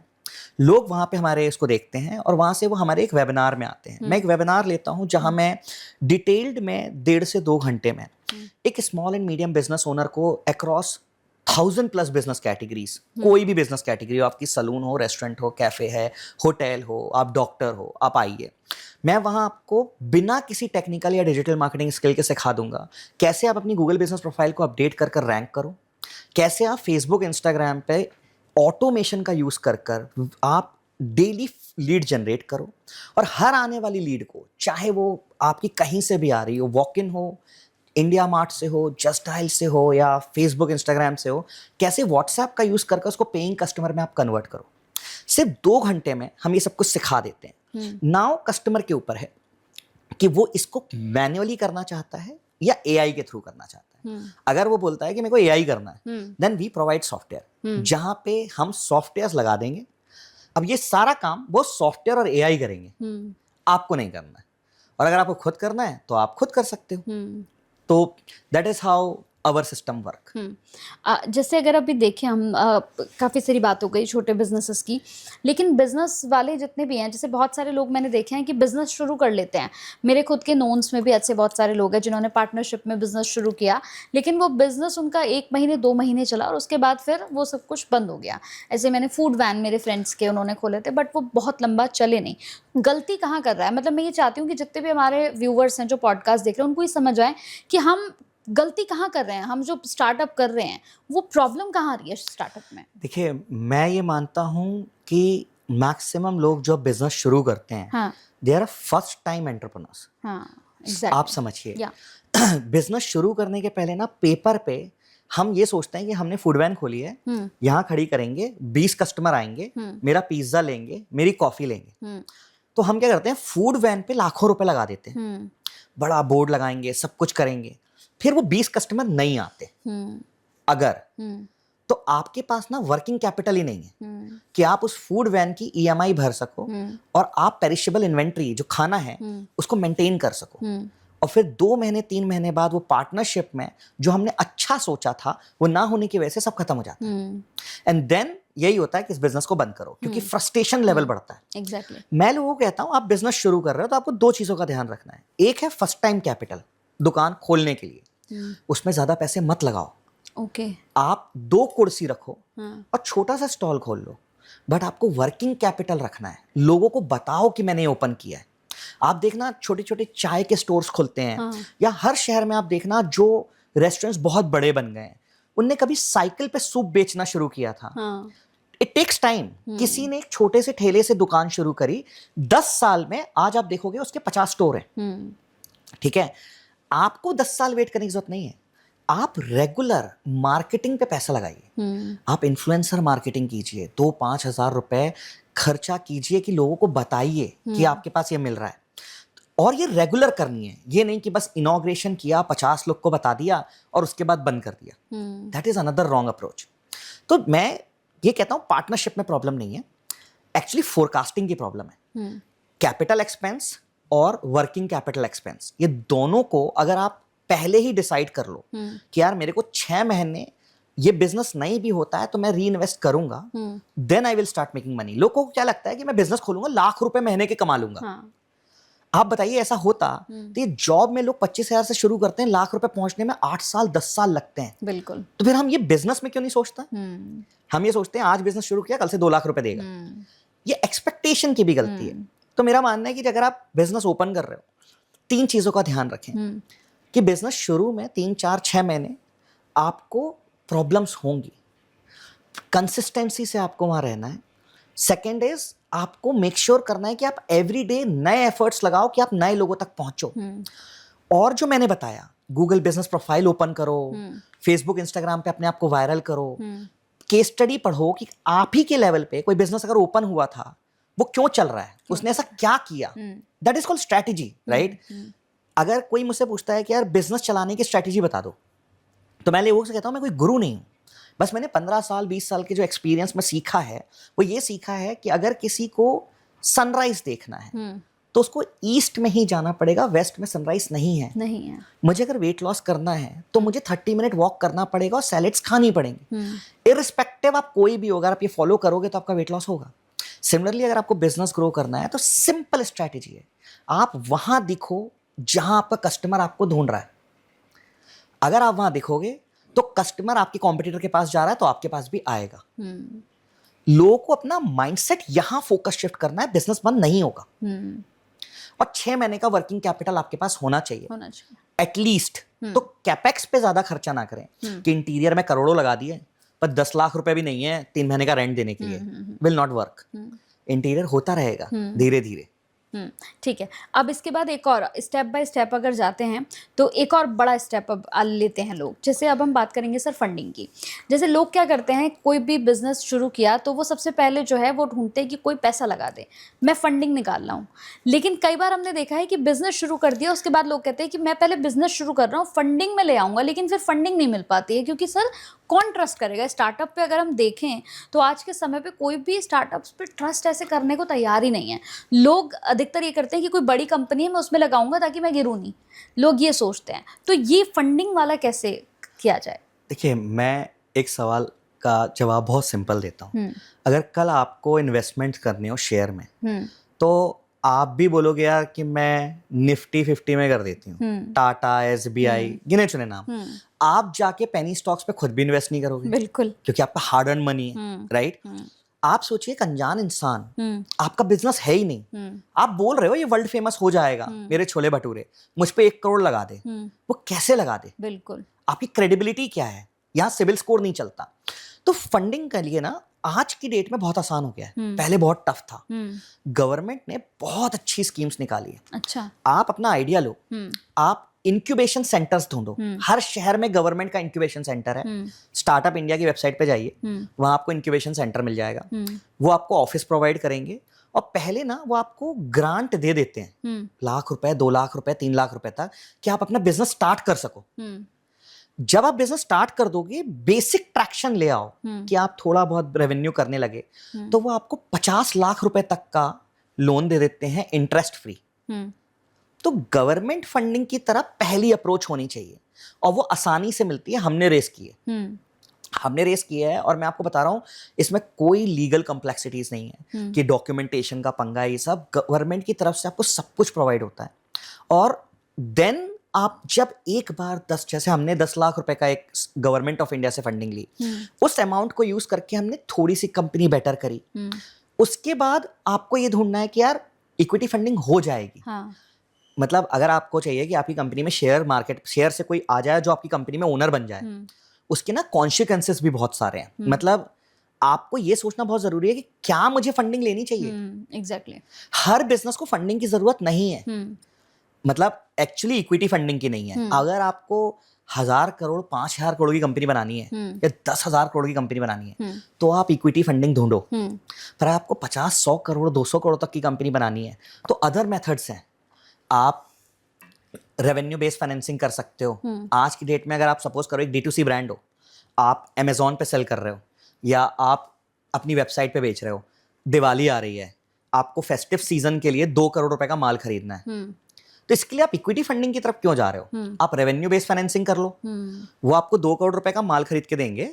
लोग वहाँ पे हमारे इसको देखते हैं और वहाँ से वो हमारे एक वेबिनार में आते हैं। मैं एक वेबिनार लेता हूँ जहाँ मैं डिटेल्ड में 1.5 से 2 घंटे में एक small and medium business owner को अक्रॉस 1000+ बिजनेस कैटेगरीज, कोई भी बिजनेस कैटेगरी हो, आपकी सलून हो, रेस्टोरेंट हो, कैफे है, होटल हो, आप डॉक्टर हो, आप आइए, मैं वहाँ आपको बिना किसी टेक्निकल या डिजिटल मार्केटिंग स्किल के सिखा दूंगा कैसे आप अपनी गूगल बिजनेस प्रोफाइल को अपडेट कर कर रैंक करो, कैसे आप फेसबुक इंस्टाग्राम पे ऑटोमेशन का यूज कर कर आप डेली लीड जनरेट करो, और हर आने वाली लीड को, चाहे वो आपकी कहीं से भी आ रही हो, वॉक इन हो, इंडिया मार्ट से हो, जस्ट डायल से हो, या फेसबुक इंस्टाग्राम से हो, कैसे व्हाट्सएप का यूज करके उसको पेइंग कस्टमर में आप कन्वर्ट करो। सिर्फ 2 घंटे में हम ये सब कुछ सिखा देते हैं। नाउ कस्टमर के ऊपर है कि वो इसको मैन्युअली करना चाहता है या एआई के थ्रू करना चाहता है। अगर वो बोलता है कि मेरे को एआई करना है, देन वी प्रोवाइड सॉफ्टवेयर जहां पे हम सॉफ्टवेयर लगा देंगे। अब ये सारा काम वो सॉफ्टवेयर और एआई करेंगे, आपको नहीं करना है, और अगर आपको खुद करना है तो आप खुद कर सकते हो। तो that is how our system work. जैसे अगर अभी देखें हम, काफ़ी सारी बात हो गई छोटे बिजनेसेस की, लेकिन बिजनेस वाले जितने भी हैं, जैसे बहुत सारे लोग मैंने देखे हैं कि बिजनेस शुरू कर लेते हैं। मेरे खुद के नोन्स में भी ऐसे बहुत सारे लोग हैं जिन्होंने पार्टनरशिप में बिजनेस शुरू किया, लेकिन वो बिजनेस उनका 1 महीने 2 महीने चला और उसके बाद फिर वो सब कुछ बंद हो गया। ऐसे मैंने फूड वैन मेरे फ्रेंड्स के उन्होंने खोले थे, बट वो बहुत लंबा चले नहीं। गलती कहाँ कर रहा है? मतलब मैं ये चाहती हूँ कि जितने भी हमारे व्यूवर्स हैं जो पॉडकास्ट देख रहे हैं उनको ये समझ आए कि हम गलती कहाँ कर रहे हैं, हम जो स्टार्टअप कर रहे हैं वो प्रॉब्लम कहाँ आ रही है स्टार्टअप में? देखिए, मैं ये मानता हूँ कि मैक्सिमम लोग जो बिजनेस शुरू करते हैं, they are first time entrepreneurs. Exactly. आप समझिए, बिजनेस शुरू करने के पहले ना पेपर पे हम ये सोचते हैं कि हमने फूड वैन खोली है, यहाँ खड़ी करेंगे, 20 कस्टमर आएंगे, मेरा पिज्जा लेंगे, मेरी कॉफी लेंगे। तो हम क्या करते हैं, फूड वैन पे लाखों रुपए लगा देते हैं, बड़ा बोर्ड लगाएंगे, सब कुछ करेंगे, फिर वो 20 कस्टमर नहीं आते अगर, तो आपके पास ना वर्किंग कैपिटल ही नहीं है कि आप उस फूड वैन की ईएमआई भर सको और आप पेरिशेबल इन्वेंट्री जो खाना है उसको मेंटेन कर सको। और फिर 2 महीने 3 महीने बाद वो पार्टनरशिप में जो हमने अच्छा सोचा था वो ना होने की वजह से सब खत्म हो जाता है। एंड देन यही होता है कि इस बिजनेस को बंद करो, क्योंकि फ्रस्ट्रेशन लेवल बढ़ता है। एग्जैक्टली। मैं लोगों को कहता हूं, आप बिजनेस शुरू कर रहे हो तो आपको 2 चीजों का ध्यान रखना है। एक है फर्स्ट टाइम कैपिटल, दुकान खोलने के लिए, उसमें ज्यादा पैसे मत लगाओ। ओके। आप 2 कुर्सी रखो और छोटा सा स्टॉल खोल लो, बट आपको वर्किंग कैपिटल रखना है। लोगों को बताओ कि मैंने ओपन किया है। आप देखना छोटे छोटे चाय के स्टोर्स खुलते हैं, या हर शहर में आप देखना जो रेस्टोरेंट्स बहुत बड़े बन गए हैं, उनने कभी साइकिल पे सूप बेचना शुरू किया था। It takes time. किसी ने एक छोटे से ठेले से दुकान शुरू करी, 10 साल में आज आप देखोगे उसके 50 स्टोर हैं। ठीक है, आपको 10 साल वेट करने की जरूरत नहीं है। आप रेगुलर मार्केटिंग पे पैसा लगाइए। आप इन्फ्लुएंसर मार्केटिंग कीजिए, 2-5 हजार रुपए खर्चा कीजिए कि लोगों को बताइए कि आपके पास ये मिल रहा है। और ये रेगुलर करनी है, ये नहीं कि बस इनॉग्रेशन किया, 50 लोग को बता दिया और उसके बाद बंद कर दिया. That is another wrong approach. तो मैं ये कहता हूँ पार्टनरशिप में प्रॉब्लम नहीं है, एक्चुअली फोरकास्टिंग की प्रॉब्लम है. कैपिटल एक्सपेंस और वर्किंग कैपिटल एक्सपेंस, ये दोनों को अगर आप पहले ही डिसाइड कर लो कि यार मेरे को 6 महीने ये बिजनेस नहीं भी होता है तो मैं री इन्वेस्ट करूंगा, then I will start making money. लोगों को क्या लगता है कि मैं बिजनेस खोलूंगा, लाख रुपए महीने के कमा लूंगा. हाँ. आप बताइए ऐसा होता तो ये जॉब में लोग 25,000 से शुरू करते हैं, लाख रुपए पहुंचने में 8 साल 10 साल लगते हैं. बिल्कुल. तो फिर हम ये बिजनेस में क्यों नहीं सोचते? हम ये सोचते हैं आज बिजनेस शुरू किया, कल से 2 लाख रुपए देगा. ये एक्सपेक्टेशन की भी गलती है. तो मेरा मानना है कि अगर आप बिजनेस ओपन कर रहे हो, 3 चीजों का ध्यान रखें कि बिजनेस शुरू में 3 4 6 महीने आपको प्रॉब्लम्स होंगी, कंसिस्टेंसी से आपको वहां रहना है. सेकेंड इज आपको मेक श्योर करना है कि आप एवरी डे नए एफर्ट्स लगाओ कि आप नए लोगों तक पहुंचो. और जो मैंने बताया, गूगल बिजनेस प्रोफाइल ओपन करो, फेसबुक इंस्टाग्राम पे अपने आप को वायरल करो, केस स्टडी पढ़ो कि आप ही के लेवल पे कोई बिजनेस अगर ओपन हुआ था वो क्यों चल रहा है, उसने ऐसा क्या किया. That is called strategy, right. अगर कोई मुझसे पूछता है कि यार बिजनेस चलाने की स्ट्रैटेजी बता दो, तो मैं लोगों से कहता हूं मैं कोई गुरु नहीं हूं. बस मैंने 15 साल 20 साल के जो एक्सपीरियंस में सीखा है वो ये सीखा है कि अगर किसी को सनराइज देखना है तो उसको ईस्ट में ही जाना पड़ेगा, वेस्ट में सनराइज नहीं है. मुझे अगर वेट लॉस करना है तो मुझे 30 मिनट वॉक करना पड़ेगा और सैलेड्स खानी पड़ेंगी. इररिस्पेक्टिव आप कोई भी हो, अगर आप ये फॉलो करोगे तो आपका वेट लॉस होगा. सिमिलरली अगर आपको बिजनेस ग्रो करना है तो सिंपल स्ट्रैटेजी है, आप वहां दिखो जहां आपका कस्टमर आपको ढूंढ रहा है. अगर आप वहां दिखोगे तो कस्टमर आपके कॉम्पिटिटर के पास जा रहा है तो आपके पास भी आएगा. लोगों को अपना माइंडसेट यहां फोकस शिफ्ट करना है, बिजनेस बंद नहीं होगा. और 6 महीने का वर्किंग कैपिटल आपके पास होना चाहिए एटलीस्ट. तो कैपेक्स पे ज्यादा खर्चा ना करें कि इंटीरियर में करोड़ों लगा दिए पर 10 लाख रुपए भी नहीं है 3 महीने का रेंट देने के लिए. Will not work. इंटीरियर होता रहेगा धीरे धीरे. ठीक है. अब इसके बाद एक और स्टेप बाय स्टेप अगर जाते हैं तो एक और बड़ा स्टेप अब लेते हैं लोग. जैसे अब हम बात करेंगे सर फंडिंग की. जैसे लोग क्या करते हैं, कोई भी बिजनेस शुरू किया तो वो सबसे पहले जो है वो ढूंढते हैं कि कोई पैसा लगा दे, मैं फंडिंग निकाल रहा हूँ. लेकिन कई बार हमने देखा है कि बिजनेस शुरू कर दिया, उसके बाद लोग कहते हैं कि मैं पहले बिजनेस शुरू कर रहा हूँ, फंडिंग में ले आऊँगा, लेकिन फिर फंडिंग नहीं मिल पाती है क्योंकि सर कौन ट्रस्ट करेगा स्टार्टअप पे. अगर हम देखें तो आज के समय पे कोई भी स्टार्टअप्स पे ट्रस्ट ऐसे करने को तैयार ही नहीं है. लोग अधिकतर ये करते हैं कि कोई बड़ी कंपनी है मैं उसमें लगाऊंगा ताकि मैं गिरूं नहीं, लोग ये सोचते हैं. तो ये फंडिंग वाला कैसे किया जाए? देखिए, मैं एक सवाल का जवाब बहुत सिंपल देता हूँ. अगर कल आपको इन्वेस्टमेंट करने हो शेयर में तो आप भी बोलोगे यार कि मैं निफ्टी 50 में कर देती हूँ, टाटा, SBI, गिने चुने नाम. आप जाके पेनी स्टॉक्स पे खुद भी इन्वेस्ट नहीं करोगे. बिल्कुल. क्योंकि आपका हार्ड अर्न मनी है, राइट. आप सोचिए एक अनजान इंसान, आपका बिजनेस है ही नहीं, आप बोल रहे हो ये वर्ल्ड फेमस हो जाएगा, मेरे छोले भटूरे, मुझ पे 1 करोड़ लगा दे. वो कैसे लगा दे? बिल्कुल. आपकी क्रेडिबिलिटी क्या है? यहाँ सिविल स्कोर नहीं चलता. तो फंडिंग के लिए ना आज की डेट में बहुत आसान हो गया है, पहले बहुत टफ था. गवर्नमेंट ने बहुत अच्छी स्कीम्स निकाली है. अच्छा. आप अपना आइडिया लो, आप इंक्यूबेशन सेंटर्स ढूंढो. हर शहर में गवर्नमेंट का इंक्यूबेशन सेंटर है. स्टार्टअप इंडिया की वेबसाइट पे जाइए, वहां आपको इंक्यूबेशन सेंटर मिल जाएगा. वो आपको ऑफिस प्रोवाइड करेंगे और पहले ना वो आपको ग्रांट दे देते हैं, लाख रुपए, 2 लाख रुपए, 3 लाख रुपए तक, कि आप अपना बिजनेस स्टार्ट कर सको. जब आप बिजनेस स्टार्ट कर दोगे, बेसिक ट्रैक्शन ले आओ कि आप थोड़ा बहुत रेवेन्यू करने लगे, तो वो आपको 50 लाख रुपए तक का लोन दे देते हैं इंटरेस्ट फ्री. तो गवर्नमेंट फंडिंग की तरफ पहली अप्रोच होनी चाहिए और वो आसानी से मिलती है. हमने रेस की है और मैं आपको बता रहा हूं इसमें कोई लीगल कॉम्प्लेक्सिटीज नहीं है कि डॉक्यूमेंटेशन का पंगा. ये सब गवर्नमेंट की तरफ से आपको सब कुछ प्रोवाइड होता है. और देन आप जब एक बार 10, जैसे हमने 10 लाख रुपए का एक गवर्नमेंट ऑफ इंडिया से फंडिंग ली, उस अमाउंट को यूज करके हमने थोड़ी सी कंपनी बेटर करी. उसके बाद आपको ये ढूंढना है कि यार इक्विटी फंडिंग हो जाएगी. हाँ. मतलब अगर आपको चाहिए कि आपकी कंपनी में शेयर से कोई आ जाए जो आपकी कंपनी में ओनर बन जाए, उसके ना कॉन्सिक्वेंसेस भी बहुत सारे हैं. मतलब आपको ये सोचना बहुत जरूरी है कि क्या मुझे फंडिंग लेनी चाहिए. एग्जैक्टली. हर बिजनेस को फंडिंग की जरूरत नहीं है. मतलब एक्चुअली इक्विटी फंडिंग की नहीं है. अगर आपको 1000 करोड़ 5000 करोड़ की कंपनी बनानी है या 10,000 करोड़ की कंपनी बनानी है तो आप इक्विटी फंडिंग ढूंढो. पर आपको 50-100 करोड़ 200 करोड़ तक की कंपनी बनानी है तो अदर मेथड्स हैं. आप रेवेन्यू बेस्ड फाइनेंसिंग कर सकते हो। आज की डेट में अगर आप सपोज करो एक D2C ब्रांड हो, आप अमेजोन पे सेल कर रहे हो या आप अपनी वेबसाइट पे बेच रहे हो, दिवाली आ रही है, आपको फेस्टिव सीजन के लिए 2 करोड़ रुपए का माल खरीदना है, तो इसके लिए आप इक्विटी फंडिंग की तरफ क्यों जा रहे हो? आप रेवेन्यू बेस्ड फाइनेंसिंग कर लो, वो आपको 2 करोड़ रुपए का माल खरीद के देंगे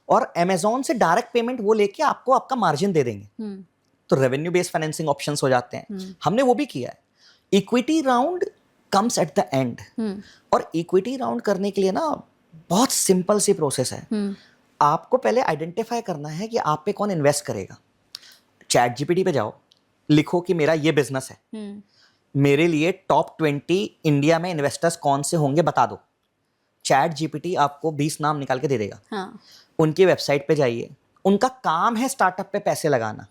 और अमेजोन से डायरेक्ट पेमेंट वो लेके आपको आपका मार्जिन दे देंगे। तो रेवेन्यू बेस्ड फाइनेंसिंग ऑप्शंस हो जाते हैं। हमने वो भी किया है। Equity round comes at the end, और इक्विटी राउंड करने के लिए ना बहुत सिंपल सी प्रोसेस है। आपको पहले आइडेंटिफाई करना है कि आप पे कौन इन्वेस्ट करेगा। चैट जीपीटी पे जाओ, लिखो कि मेरा ये बिजनेस है, मेरे लिए टॉप 20 इंडिया में इन्वेस्टर्स कौन से होंगे बता दो। चैट जीपीटी आपको 20 नाम निकाल के दे देगा। हाँ. उनकी वेबसाइट पे जाइए, उनका काम है स्टार्टअप पे पैसे लगाना।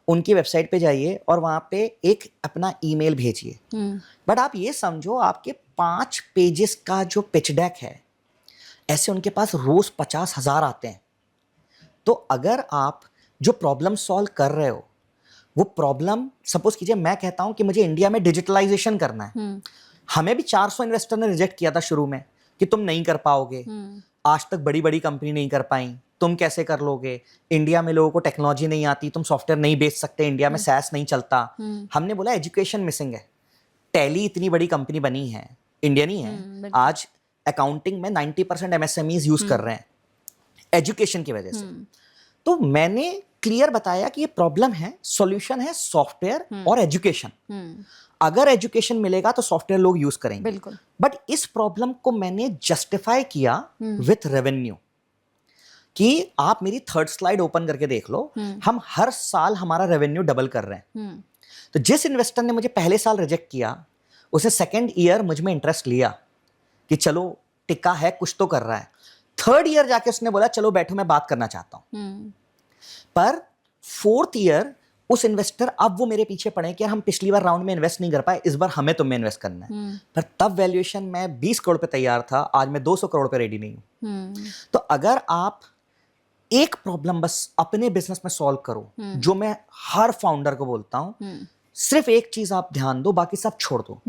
उनकी वेबसाइट पे जाइए और वहां पे एक अपना ईमेल भेजिए। बट आप ये समझो, आपके 5 पेजेस का जो पिच डेक है, ऐसे उनके पास रोज 50,000 आते हैं। तो अगर आप जो प्रॉब्लम सॉल्व कर रहे हो, वो प्रॉब्लम सपोज कीजिए मैं कहता हूं कि मुझे इंडिया में डिजिटलाइजेशन करना है। हमें भी 400 इन्वेस्टर ने रिजेक्ट किया था शुरू में कि तुम नहीं कर पाओगे, आज तक बड़ी बड़ी कंपनी नहीं कर पाई, तुम कैसे कर लोगे, इंडिया में लोगों को टेक्नोलॉजी नहीं आती, तुम सॉफ्टवेयर नहीं बेच सकते, इंडिया में सैस नहीं चलता। हमने बोला एजुकेशन मिसिंग है। टैली इतनी बड़ी कंपनी बनी है, इंडिया नहीं है, आज अकाउंटिंग में 90% MSMEs यूज कर रहे हैं एजुकेशन की वजह से। तो मैंने क्लियर बताया कि ये प्रॉब्लम है, सॉल्यूशन है सॉफ्टवेयर और एजुकेशन। अगर एजुकेशन मिलेगा तो सॉफ्टवेयर लोग यूज करेंगे। बिल्कुल। बट इस प्रॉब्लम को मैंने जस्टिफाई किया विथ रेवेन्यू, कि आप मेरी 3rd स्लाइड ओपन करके देख लो, हम हर साल हमारा रेवेन्यू डबल कर रहे हैं। तो जिस इन्वेस्टर ने मुझे पहले साल रिजेक्ट किया, उसने 2nd ईयर मुझ में इंटरेस्ट लिया कि चलो टिका है, कुछ तो कर रहा है। 3rd ईयर जाके उसने बोला चलो बैठो मैं बात करना चाहता हूं। पर 4th ईयर उस इन्वेस्टर, अब वो मेरे पीछे पड़े कि हम पिछली बार राउंड में इन्वेस्ट नहीं कर पाए, इस बार हमें तुम में इन्वेस्ट करना है। पर तब वैल्यूएशन मैं 20 करोड़ पे तैयार था, आज मैं 200 करोड़ पे रेडी नहीं हूं। तो अगर आप एक प्रॉब्लम बस अपने बिजनेस में सॉल्व करो, जो मैं हर फाउंडर को बोलता हूं, सिर्फ एक चीज आप ध्यान दो, बाकी सब छोड़ दो।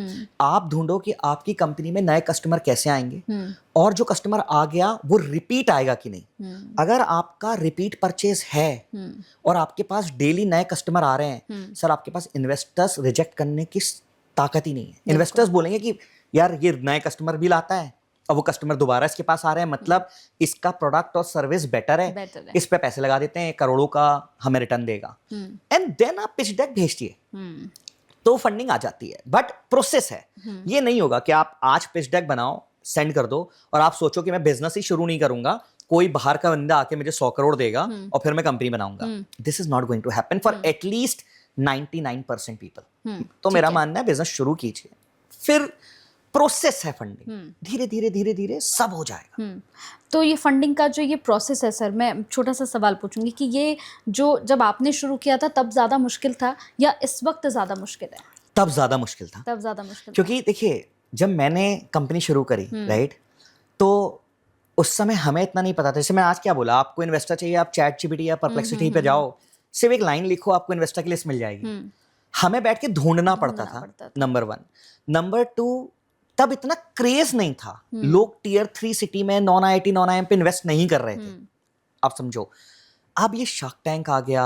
आप ढूंढो कि आपकी कंपनी में नए कस्टमर कैसे आएंगे, और जो कस्टमर आ गया वो रिपीट आएगा कि नहीं। अगर आपका रिपीट परचेज है और आपके पास डेली नए कस्टमर आ रहे हैं, सर आपके पास इन्वेस्टर्स रिजेक्ट करने की ताकत ही नहीं है। इन्वेस्टर्स बोलेंगे कि यार ये नए कस्टमर भी लाता है और वो कस्टमर दोबारा इसके पास आ रहे हैं, मतलब इसका प्रोडक्ट और सर्विस बेटर है, इस पे पैसे लगा देते हैं, करोड़ों का हमें रिटर्न देगा। एंड देन आप पिच डेक भेजतिए, तो फंडिंग आ जाती है। बट प्रोसेस है, ये नहीं होगा कि आप आज पिच डेक बनाओ, सेंड कर दो और आप सोचो कि मैं बिजनेस ही शुरू नहीं करूंगा, कोई बाहर का बंदा आके मुझे 100 करोड़ देगा और फिर मैं कंपनी बनाऊंगा। This is not going to happen for at least 99% people. तो मेरा मानना है बिजनेस शुरू कीजिए, फिर प्रोसेस है फंडिंग, धीरे धीरे धीरे धीरे सब हो जाएगा। तो ये फंडिंग का जो ये प्रोसेस है सर, मैं छोटा सा सवाल पूछूंगी कि ये जो जब आपने शुरू किया था तब ज़्यादा मुश्किल था या इस वक्त ज़्यादा मुश्किल है? तब ज़्यादा मुश्किल था। तब ज़्यादा मुश्किल, क्योंकि देखिए जब मैंने कंपनी शुरू करी, राइट, तो उस समय हमें इतना नहीं पता था। जैसे मैं आज क्या बोला, आपको इन्वेस्टर चाहिए, आप चैट जीपीटी या परप्लेक्सिटी पे जाओ, सिर्फ एक लाइन लिखो, आपको इन्वेस्टर की लिस्ट मिल जाएगी। हमें बैठ के ढूंढना पड़ता था, नंबर 1। नंबर 2, तब इतना क्रेज नहीं था, लोग टियर 3 सिटी में नॉन आईआईटी नॉन आईएम पे इन्वेस्ट नहीं कर रहे थे। आप समझो, अब ये शार्क टैंक आ गया,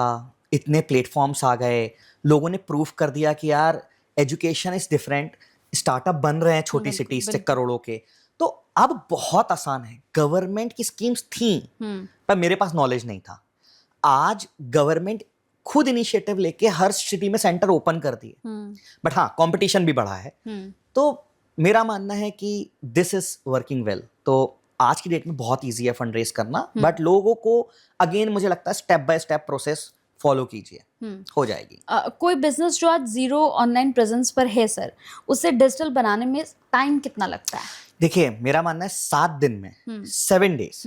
इतने प्लेटफॉर्म्स आ गए, लोगों ने प्रूफ कर दिया कि यार एजुकेशन इज डिफरेंट, स्टार्टअप बन रहे हैं छोटी सिटीज से करोड़ों के। तो अब बहुत आसान है। गवर्नमेंट की स्कीम्स थी पर मेरे पास नॉलेज नहीं था। आज गवर्नमेंट खुद इनिशिएटिव लेके हर सिटी में सेंटर ओपन कर दिए, बट हाँ कंपटीशन भी बढ़ा है। तो मेरा मानना है कि दिस इज वर्किंग वेल। तो आज की डेट में बहुत इजी है फंड रेज करना, बट लोगों को अगेन मुझे लगता है step by step process follow कीजिए, हो जाएगी। कोई बिजनेस जो आज 0 ऑनलाइन प्रेजेंस पर है सर, उसे डिजिटल बनाने में टाइम कितना लगता है? देखिए मेरा मानना है 7 दिन में, 7 डेज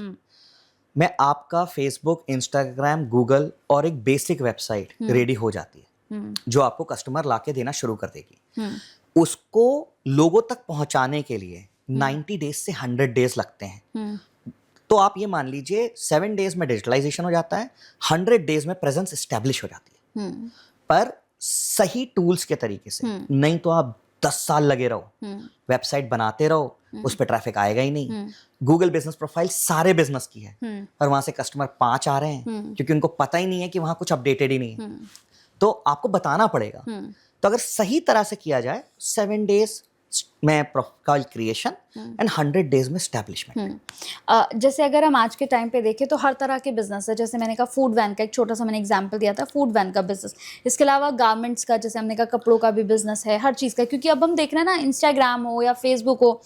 में आपका फेसबुक, इंस्टाग्राम, गूगल और एक बेसिक वेबसाइट रेडी हो जाती है, जो आपको कस्टमर लाके देना शुरू कर देगी। उसको लोगों तक पहुंचाने के लिए 90 डेज से 100 डेज लगते हैं। तो आप ये मान लीजिए 7 डेज में डिजिटलाइजेशन हो जाता है, 100 डेज में प्रेजेंस एस्टेब्लिश हो जाती है। पर सही टूल्स के तरीके से, नहीं तो आप 10 साल लगे रहो, वेबसाइट बनाते रहो, उस पर ट्रैफिक आएगा ही नहीं। गूगल बिजनेस प्रोफाइल सारे बिजनेस की है, और वहां से कस्टमर 5 आ रहे हैं क्योंकि उनको पता ही नहीं है कि वहां कुछ अपडेटेड ही नहीं है। तो आपको बताना पड़ेगा। तो अगर सही तरह से किया जाए, 7 डेज में प्रोफाइल क्रिएशन एंड 100 डेज में एस्टैब्लिशमेंट। जैसे अगर हम आज के टाइम पे देखें तो हर तरह के बिजनेस है, जैसे मैंने कहा फूड वैन का एक छोटा सा मैंने एग्जांपल दिया था, फूड वैन का बिजनेस। इसके अलावा गारमेंट्स का, जैसे हमने कहा कपड़ों का भी बिजनेस है, हर चीज़ का। क्योंकि अब हम देख रहे हैं ना, इंस्टाग्राम हो या फेसबुक हो,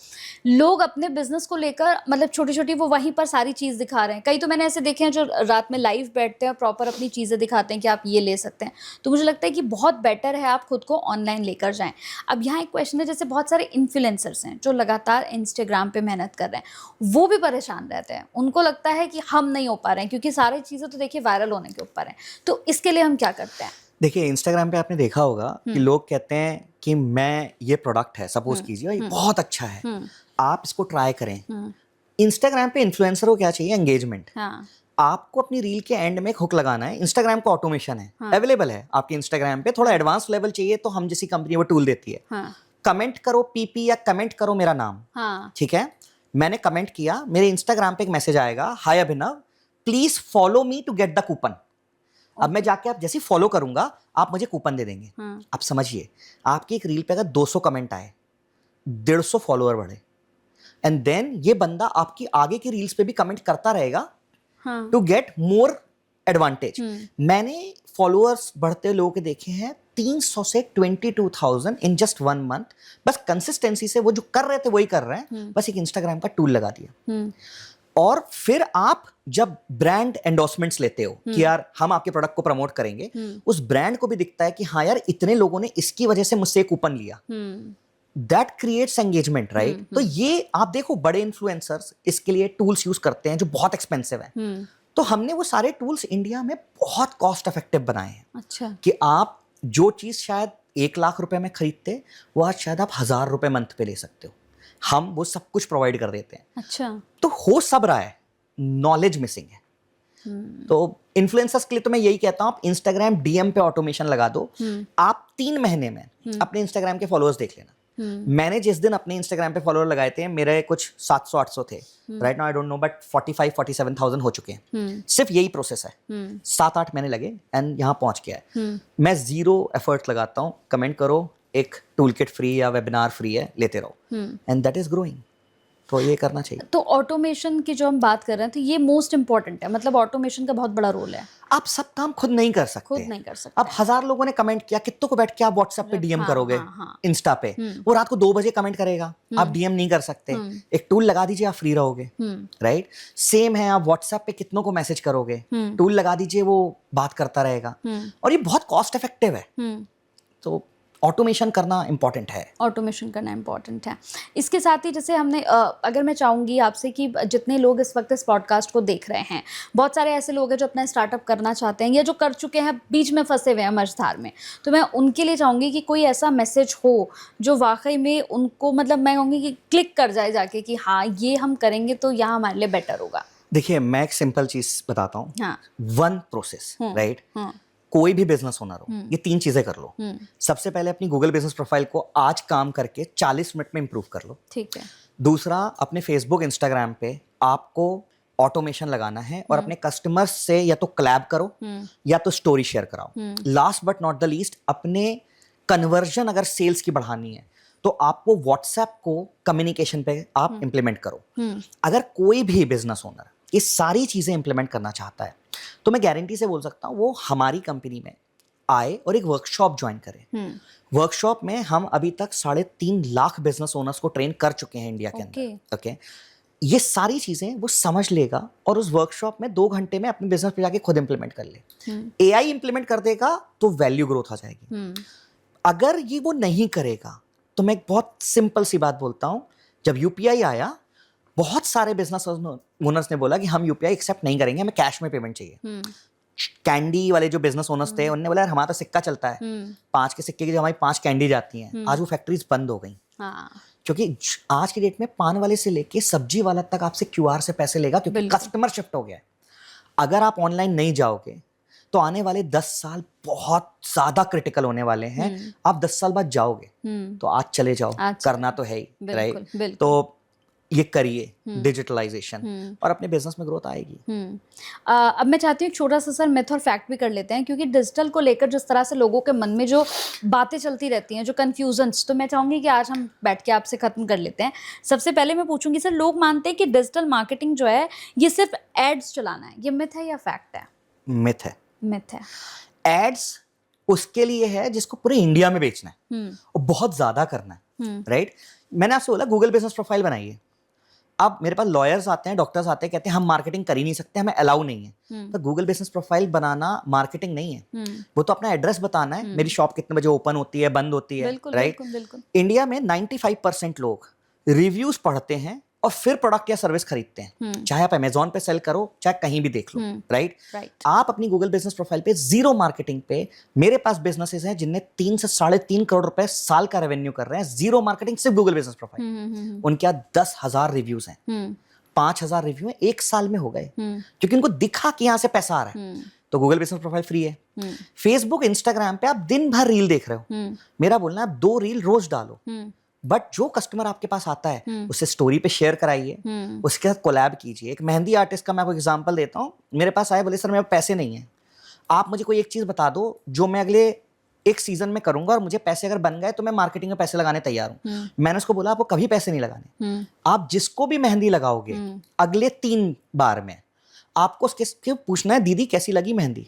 लोग अपने बिजनेस को लेकर मतलब छोटी छोटी वो वहीं पर सारी चीज़ दिखा रहे हैं। कई तो मैंने ऐसे देखे हैं जो रात में लाइव बैठते हैं और प्रॉपर अपनी चीज़ें दिखाते हैं कि आप ये ले सकते हैं। तो मुझे लगता है कि बहुत बेटर है आप खुद को ऑनलाइन लेकर जाएं। अब यहाँ एक क्वेश्चन है, जैसे बहुत सारे इन्फ्लुएंसर्स हैं जो लगातार इंस्टाग्राम पे मेहनत कर रहे हैं, वो भी परेशान रहते हैं। उनको लगता है कि हम नहीं हो पा रहे हैं, क्योंकि सारी चीज़ें तो देखिए वायरल होने के ऊपर हैं। तो इसके लिए हम क्या करते हैं? देखिए, इंस्टाग्राम पे आपने देखा होगा कि लोग कहते हैं कि मैं ये प्रोडक्ट है, सपोज कीजिए, ये बहुत अच्छा है, आप इसको ट्राई करें। इंस्टाग्राम पे इन्फ्लुएंसर को क्या चाहिए? एंगेजमेंट। हाँ। आपको अपनी रील के एंड में एक हुक लगाना है। इंस्टाग्राम का ऑटोमेशन है, अवेलेबल है आपके इंस्टाग्राम पे। थोड़ा एडवांस लेवल चाहिए तो हम जैसी कंपनी वो टूल देती है। हाँ। कमेंट करो पीपी या कमेंट करो मेरा नाम। हाँ। ठीक है, मैंने कमेंट किया, मेरे इंस्टाग्राम पे एक मैसेज आएगा, hi Abhinav, please follow me to get the coupon. अब मैं जाके आप जैसे फॉलो करूंगा, आप मुझे कूपन दे देंगे। आप समझिए, आपकी एक रील पे अगर 200 कमेंट आए, 150 फॉलोअर बढ़े, एंड देन ये बंदा आपकी आगे की रील्स पे भी कमेंट करता रहेगा टू गेट मोर एडवांटेज। मैंने फॉलोअर्स बढ़ते लोगों के देखे हैं 300 से 22,000 इन जस्ट 1 मंथ। बस कंसिस्टेंसी से वो जो कर रहे थे वही कर रहे हैं, बस एक इंस्टाग्राम का टूल लगा दिया। और फिर आप जब ब्रांड एंडोर्समेंट्स लेते हो कि यार हम आपके प्रोडक्ट को प्रमोट करेंगे, उस ब्रांड को भी दिखता है कि हाँ यार, इतने लोगों ने इसकी वजह से मुझसे कूपन लिया। That creates engagement, right? तो ये आप देखो, बड़े इन्फ्लुएंसर्स इसके लिए टूल्स यूज करते हैं जो बहुत एक्सपेंसिव है। तो हमने वो सारे टूल्स इंडिया में बहुत कॉस्ट इफेक्टिव बनाए हैं। अच्छा। कि आप जो चीज शायद 1 लाख रुपए में खरीदते, वो आज शायद आप 1,000 रुपए मंथ पे ले सकते हो। हम वो सब कुछ प्रोवाइड कर देते हैं। अच्छा। तो हो सब रहा है, नॉलेज मिसिंग है। तो इन्फ्लुएंसर्स के लिए तो मैं यही कहता हूं, आप इंस्टाग्राम डीएम पे ऑटोमेशन लगा दो। आप 3 महीने में अपने इंस्टाग्राम के फॉलोअर्स देख लेना। मैंने जिस दिन अपने इंस्टाग्राम पे फॉलोअर लगाए थे, मेरे कुछ 700-800 थे। Right now I don't know, but 45-47,000 हो चुके हैं। सिर्फ यही प्रोसेस है। 7-8 महीने लगे एंड यहाँ पहुंच गया है। मैं 0 एफर्ट लगाता हूँ, कमेंट करो, एक टूल किट फ्री या वेबिनार फ्री है, लेते रहो, एंड दैट इज ग्रोइंग। तो ये करना चाहिए। तो ऑटोमेशन की जो हम बात कर रहे हैं, तो ये मोस्ट इंपॉर्टेंट है, मतलब ऑटोमेशन का बहुत बड़ा रोल है। आप सब काम खुद नहीं कर सकते। खुद नहीं कर सकते। अब 1000 लोगों ने कमेंट किया, कितनों को बैठ के आप व्हाट्सएप पे डीएम करोगे? इंस्टा पे वो रात को 2 बजे कमेंट करेगा, आप डीएम नहीं कर सकते। एक टूल लगा दीजिए, आप फ्री रहोगे। राइट? सेम है, आप व्हाट्सएप पे कितनों को मैसेज करोगे, टूल लगा दीजिए, वो बात करता रहेगा। और ये बहुत कॉस्ट इफेक्टिव है। तो ऑटोमेशन करना इंपॉर्टेंट है। ऑटोमेशन करना इंपॉर्टेंट है। इसके साथ ही जैसे हमने अगर मैं चाहूँगी आपसे कि जितने लोग इस वक्त इस पॉडकास्ट को देख रहे हैं, बहुत सारे ऐसे लोग हैं जो अपना स्टार्टअप करना चाहते हैं या जो कर चुके हैं, बीच में फंसे हुए हैं मझधार में, तो मैं उनके लिए चाहूँगी कि कोई ऐसा मैसेज हो जो वाकई में उनको, मतलब मैं कहूँगी कि क्लिक कर जाए जाके कि हाँ, ये हम करेंगे तो यहाँ हमारे लिए बेटर होगा। देखिए, मैं एक सिंपल चीज़ बताता हूँ। हाँ। 1 प्रोसेस, राइट? कोई भी बिजनेस ओनर हो, ये 3 चीजें कर लो। सबसे पहले अपनी गूगल बिजनेस प्रोफाइल को आज काम करके 40 मिनट में इंप्रूव कर लो। ठीक है। दूसरा, अपने फेसबुक, इंस्टाग्राम पे आपको ऑटोमेशन लगाना है और अपने कस्टमर्स से या तो कोलैब करो या तो स्टोरी शेयर कराओ। Last but not the least, अपने कन्वर्जन अगर सेल्स की बढ़ानी है तो आपको व्हाट्सएप को कम्युनिकेशन पे आप इंप्लीमेंट करो। अगर कोई भी बिजनेस ओनर ये सारी चीजें इंप्लीमेंट करना चाहता है, तो मैं गारंटी से बोल सकता हूँ वो हमारी कंपनी में आए और एक वर्कशॉप ज्वाइन करे। वर्कशॉप में हम अभी तक 3.5 लाख बिजनेस ओनर्स को ट्रेन कर चुके हैं इंडिया के अंदर। ओके, ये सारी चीजें वो समझ लेगा और उस वर्कशॉप में 2 घंटे में अपने बिजनेस पे जाके खुद इंप्लीमेंट कर ले। एआई इंप्लीमेंट कर देगा तो वैल्यू ग्रोथ आ जाएगी। अगर ये वो नहीं करेगा, तो मैं एक बहुत सिंपल सी बात बोलता हूँ, जब यूपीआई आया, बहुत सारे बिजनेस ओनर्स ने बोला कि हम यूपीआई एक्सेप्ट नहीं करेंगे, हमें कैश में पेमेंट चाहिए। कैंडी वाले जो बिजनेस ओनर्स थे, उन्होंने बोला यार हमारा तो सिक्का चलता है, 5 के सिक्के की जो हमारी 5 कैंडी जाती हैं, आज वो फैक्ट्रीज बंद हो गई। क्योंकि आज की डेट में पान वाले से लेके सब्जी वाला तक आपसे क्यूआर से पैसे लेगा, क्योंकि कस्टमर शिफ्ट हो गया है। अगर आप ऑनलाइन नहीं जाओगे तो आने वाले 10 साल बहुत ज्यादा क्रिटिकल होने वाले हैं। आप 10 साल बाद जाओगे तो आज चले जाओ, आज करना तो है ही, राइट? बिल्कुल बिल्कुल। तो ये करिए डिजिटलाइजेशन, और अपने बिजनेस में ग्रोथ आएगी। अब मैं चाहती हूँ एक छोटा सा सर मिथ और फैक्ट भी कर लेते हैं, क्योंकि डिजिटल को लेकर जिस तरह से लोगों के मन में जो बातें चलती रहती हैं, जो कन्फ्यूजन्स, तो मैं चाहूँगी कि आज हम बैठ के आपसे ख़त्म कर लेते हैं। सबसे पहले मैं पूछूंगी सर, लोग मानते हैं कि डिजिटल मार्केटिंग जो है ये सिर्फ एड्स चलाना है, ये मिथ है या फैक्ट है? मिथ है। मिथ है। एड्स उसके लिए है जिसको पूरे इंडिया में बेचना है और बहुत ज्यादा करना है, राइट? मैंने आपसे बोला गूगल बिजनेस प्रोफाइल बनाइए। अब मेरे पास लॉयर्स आते हैं, डॉक्टर्स आते हैं, कहते हैं हम मार्केटिंग कर ही नहीं सकते, हमें अलाउ नहीं है। तो गूगल बिजनेस प्रोफाइल बनाना मार्केटिंग नहीं है, वो तो अपना एड्रेस बताना है, मेरी शॉप कितने बजे ओपन होती है, बंद होती है, राइट? इंडिया में 95% लोग रिव्यूज पढ़ते हैं और फिर प्रोडक्ट या सर्विस खरीदते हैं। चाहे आप अमेजोन पे सेल करो, चाहे कहीं भी देख लो, राइट? आप अपनी गूगल बिजनेस प्रोफाइल पे जीरो मार्केटिंग पे, मेरे पास बिजनेसेस हैं जिनने 3 से 3.5 करोड़ रुपए साल का रेवेन्यू कर रहे हैं, जीरो मार्केटिंग, सिर्फ गूगल बिजनेस प्रोफाइल। उनके यहाँ 10,000 रिव्यूज हैं, 5,000 रिव्यू हैं, एक साल में हो गए, क्योंकि उनको दिखा कि यहाँ से पैसा आ रहा है। तो गूगल बिजनेस प्रोफाइल फ्री है। फेसबुक, इंस्टाग्राम पे आप दिन भर रील देख रहे हो, मेरा बोलना है आप 2 रील रोज डालो, बट जो कस्टमर आपके पास आता है उससे स्टोरी पे शेयर कराइए, उसके साथ कोलैब कीजिए। एक मेहंदी आर्टिस्ट का मैं आपको एग्जांपल देता हूँ, मेरे पास आए, बोले सर मेरे पास पैसे नहीं है, आप मुझे कोई एक चीज बता दो जो मैं अगले एक सीजन में करूंगा और मुझे पैसे अगर बन गए तो मैं मार्केटिंग में पैसे लगाने तैयार हूँ। मैंने उसको बोला आपको कभी पैसे नहीं लगाने, आप जिसको भी मेहंदी लगाओगे अगले 3 बार में आपको उसके पूछना है दीदी कैसी लगी मेहंदी,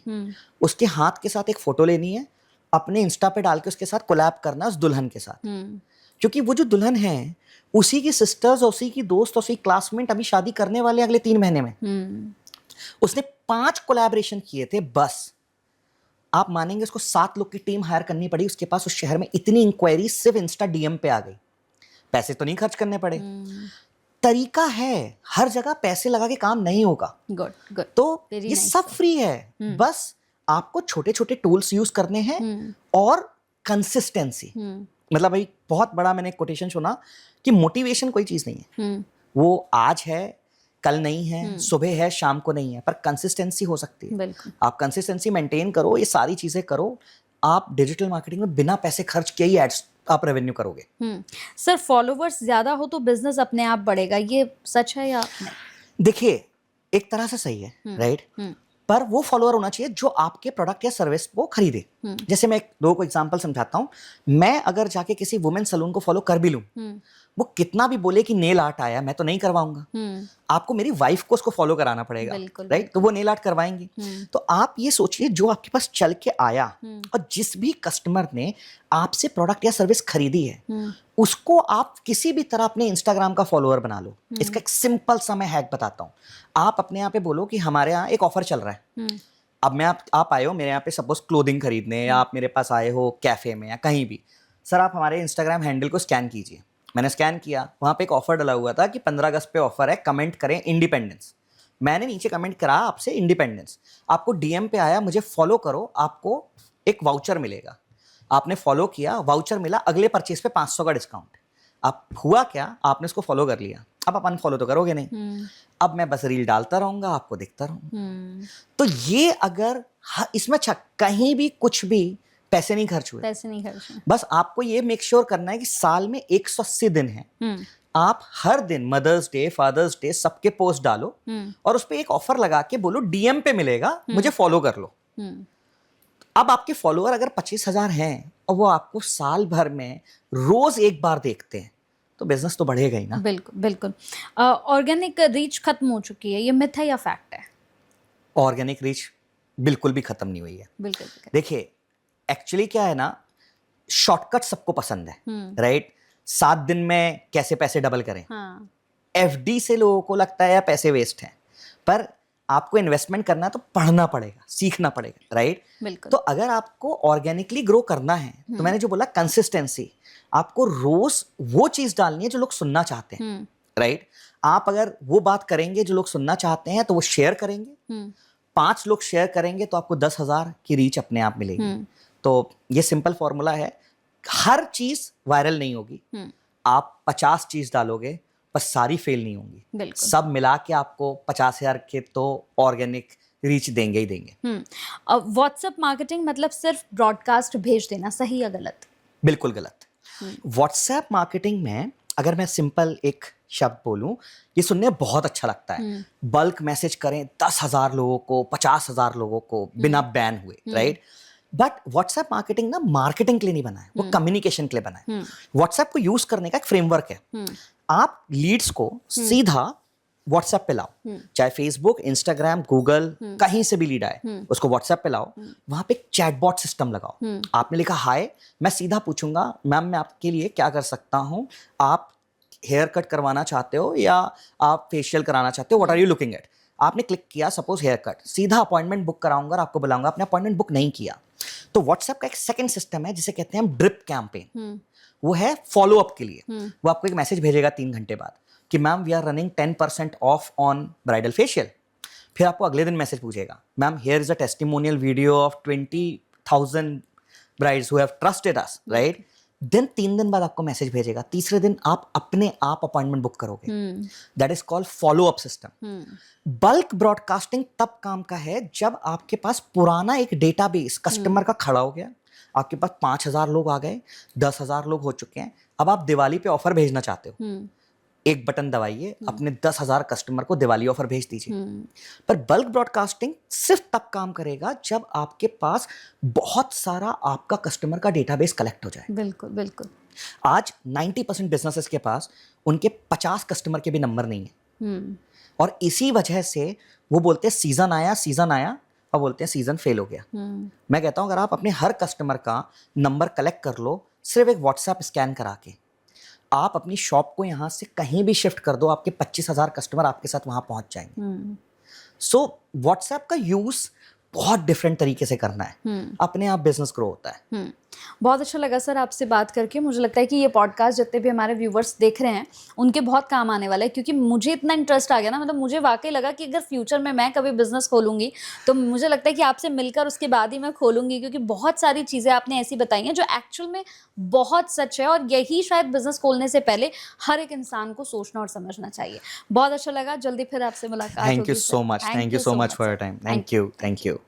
उसके हाथ के साथ एक फोटो लेनी है, अपने इंस्टा पे डाल के उसके साथ कोलैब करना उस दुल्हन के साथ, क्योंकि वो जो दुल्हन है उसी की सिस्टर्स, उसी की दोस्त, उसी क्लासमेट अभी शादी करने वाले अगले 3 महीने में। उसने 5 कोलैबोरेशन किए थे बस। आप मानेंगे उसको 7 लोग की टीम हायर करनी पड़ी, उसके पास उस शहर में इतनी इंक्वायरी सिर्फ इंस्टा डीएम पे आ गई। पैसे तो नहीं खर्च करने पड़े। तरीका है, हर जगह पैसे लगा के काम नहीं होगा। गुड। तो ये सब फ्री है, बस आपको छोटे छोटे टूल्स यूज करने हैं और कंसिस्टेंसी। मतलब भाई बहुत बड़ा मैंने कोटेशन सुना कि मोटिवेशन कोई चीज नहीं है, वो आज है कल नहीं है, सुबह है शाम को नहीं है, पर कंसिस्टेंसी हो सकती है। आप कंसिस्टेंसी मेंटेन करो, ये सारी चीजें करो, आप डिजिटल मार्केटिंग में बिना पैसे खर्च किए ही एड्स आप रेवेन्यू करोगे। सर फॉलोवर्स ज्यादा हो तो बिजनेस अपने आप बढ़ेगा, ये सच है या नहीं? देखिए एक तरह से सही है, राइट? पर वो फॉलोअर होना चाहिए जो आपके प्रोडक्ट या सर्विस को खरीदे। जैसे मैं दो को एग्जांपल समझाता हूँ। मैं अगर जाके किसी वुमेन सलून को फॉलो कर भी लूं, वो कितना भी बोले कि नेल आर्ट आया, मैं तो नहीं करवाऊंगा। आपको मेरी वाइफ को उसको फॉलो कराना पड़ेगा, राइट? तो वो नेल आर्ट करवाएंगी। तो आप ये सोचिए जो आपके पास चल के आया और जिस भी कस्टमर ने आपसे प्रोडक्ट या सर्विस खरीदी है उसको आप किसी भी तरह अपने इंस्टाग्राम का फॉलोअर बना लो। इसका एक सिंपल सा मैं हैक बताता हूँ। आप अपने यहाँ पे बोलो कि हमारे यहाँ एक ऑफर चल रहा है। अब मैं आप आए हो मेरे यहाँ पे सपोज क्लोथिंग खरीदने, या आप मेरे पास आए हो कैफे में या कहीं भी, सर आप हमारे इंस्टाग्राम हैंडल को स्कैन कीजिए। मैंने स्कैन किया, वहाँ पे एक ऑफर डला हुआ था कि 15 अगस्त पे ऑफर है, कमेंट करें इंडिपेंडेंस। मैंने नीचे कमेंट करा आपसे इंडिपेंडेंस, आपको डीएम पे आया मुझे फॉलो करो, आपको एक वाउचर मिलेगा। आपने फॉलो किया, वाउचर मिला, अगले परचेज पे 500 का डिस्काउंट। अब हुआ क्या, आपने उसको फॉलो कर लिया, अब आप अनफॉलो तो करोगे नहीं। अब मैं बस रील डालता रहूंगा, आपको दिखता रहूंगा। तो ये अगर इसमें कहीं भी कुछ भी पैसे नहीं खर्च हुए, बस आपको ये मेक श्योर करना है कि साल में 180 दिन है, आप हर दिन मदर्स डे, फादर्स डे सबके पोस्ट डालो और उस पर एक ऑफर लगा के बोलो डीएम पे मिलेगा, मुझे फॉलो कर लो। अब आपके फॉलोअर अगर 25,000 हैं और वो आपको साल भर में रोज एक बार देखते हैं तो बिजनेस तो बढ़ेगा ही ना। बिल्कुल बिल्कुल। ऑर्गेनिक रीच खत्म हो चुकी है, ये मिथ है या फैक्ट है? ऑर्गेनिक रीच बिल्कुल भी खत्म नहीं हुई है। बिल्कुल। देखिए एक्चुअली क्या है ना, शॉर्टकट सबको पसंद है, राइट? 7 दिन में कैसे पैसे डबल करें। एफडी से लोगों को लगता है या पैसे वेस्ट हैं, पर आपको इन्वेस्टमेंट करना है तो पढ़ना पड़ेगा, सीखना पड़ेगा, राइट? तो अगर आपको ऑर्गेनिकली ग्रो करना है तो मैंने जो बोला कंसिस्टेंसी, आपको रोज वो चीज डालनी है जो लोग सुनना चाहते हैं, राइट? आप अगर वो बात करेंगे जो लोग सुनना चाहते हैं तो वो शेयर करेंगे, 5 लोग शेयर करेंगे तो आपको 10,000 की रीच अपने आप मिलेगी। तो ये सिंपल फॉर्मूला है, हर चीज वायरल नहीं होगी, आप 50 चीज डालोगे पर सारी फेल नहीं होंगी, सब मिला के आपको 50,000 के तो ऑर्गेनिक रीच देंगे ही देंगे। व्हाट्सएप मार्केटिंग मतलब सिर्फ ब्रॉडकास्ट भेज देना, सही या गलत? बिल्कुल गलत। व्हाट्सएप मार्केटिंग में अगर मैं सिंपल एक शब्द बोलूं, ये सुनने में बहुत अच्छा लगता है, बल्क मैसेज करें 10,000 लोगों को, 50,000 लोगों को बिना बैन हुए, राइट? बट व्हाट्सएप मार्केटिंग ना मार्केटिंग के लिए नहीं बना है, वो कम्युनिकेशन के लिए बना है। व्हाट्सएप को यूज करने का एक फ्रेमवर्क है। आप लीड्स को सीधा व्हाट्सएप पे लाओ, चाहे फेसबुक, इंस्टाग्राम, गूगल, कहीं से भी लीड आए उसको व्हाट्सएप पे लाओ, वहां पे एक चैटबॉट सिस्टम लगाओ। आपने लिखा हाय, मैं सीधा पूछूंगा मैम मैं आपके लिए क्या कर सकता हूं, आप हेयर कट करवाना चाहते हो या आप फेशियल कराना चाहते हो, what are you looking at? आपने क्लिक किया सपोज हेयर कट, सीधा अपॉइंटमेंट बुक कराऊंगा और आपको बुलाऊंगा, आपने अपॉइंटमेंट बुक नहीं किया तो व्हाट्सएप का एक सेकंड सिस्टम है जिसे कहते हैं हम ड्रिप कैंपेन। वो है फॉलो अप के लिए। वो आपको एक मैसेज भेजेगा 3 घंटे बाद कि ma'am we are running 10% off on bridal facial. फिर आपको अगले दिन मैसेज पूछेगा ma'am here is a testimonial video of 20,000 brides who have trusted us, right? Then 3 दिन बाद आपको मैसेज भेजेगा, तीसरे दिन आप अपने आप अपॉइंटमेंट बुक करोगे। That is called follow up system. Bulk broadcasting तब काम का है जब आपके पास पुराना एक डेटाबेस कस्टमर का खड़ा हो गया, आपके पास 5,000 लोग आ गए, 10,000 लोग हो चुके हैं, अब आप दिवाली पे ऑफर भेजना चाहते हो, एक बटन दबाइए, अपने 10,000 कस्टमर को दिवाली ऑफर भेज दीजिए। पर बल्क ब्रॉडकास्टिंग सिर्फ तब काम करेगा जब आपके पास बहुत सारा आपका कस्टमर का डेटाबेस कलेक्ट हो जाए। बिल्कुल बिल्कुल। आज 90% बिजनेसेस के पास उनके 50 कस्टमर के भी नंबर नहीं है, और इसी वजह से वो बोलते हैं सीजन आया और बोलते हैं सीजन फेल हो गया। मैं कहता हूं अगर आप अपने हर कस्टमर का नंबर कलेक्ट कर लो सिर्फ एक व्हाट्सएप स्कैन करा के, आप अपनी शॉप को यहां से कहीं भी शिफ्ट कर दो, आपके 25,000 कस्टमर आपके साथ वहां पहुंच जाएंगे। सो व्हाट्सएप का यूज बहुत डिफरेंट तरीके से करना है, अपने आप बिजनेस ग्रो होता है। बहुत अच्छा लगा सर आपसे बात करके। मुझे लगता है कि ये पॉडकास्ट जितने भी हमारे व्यूवर्स देख रहे हैं उनके बहुत काम आने वाला है, क्योंकि मुझे इतना इंटरेस्ट आ गया ना, मतलब मुझे वाकई लगा कि अगर फ्यूचर में मैं कभी बिजनेस खोलूंगी तो मुझे लगता है कि आपसे मिलकर उसके बाद ही मैं खोलूंगी, क्योंकि बहुत सारी चीज़ें आपने ऐसी बताई हैं जो एक्चुअल में बहुत सच है, और यही शायद बिजनेस खोलने से पहले हर एक इंसान को सोचना और समझना चाहिए। बहुत अच्छा लगा, जल्दी फिर आपसे मुलाकात होगी। Thank you so much, thank you so much for your time. Thank you.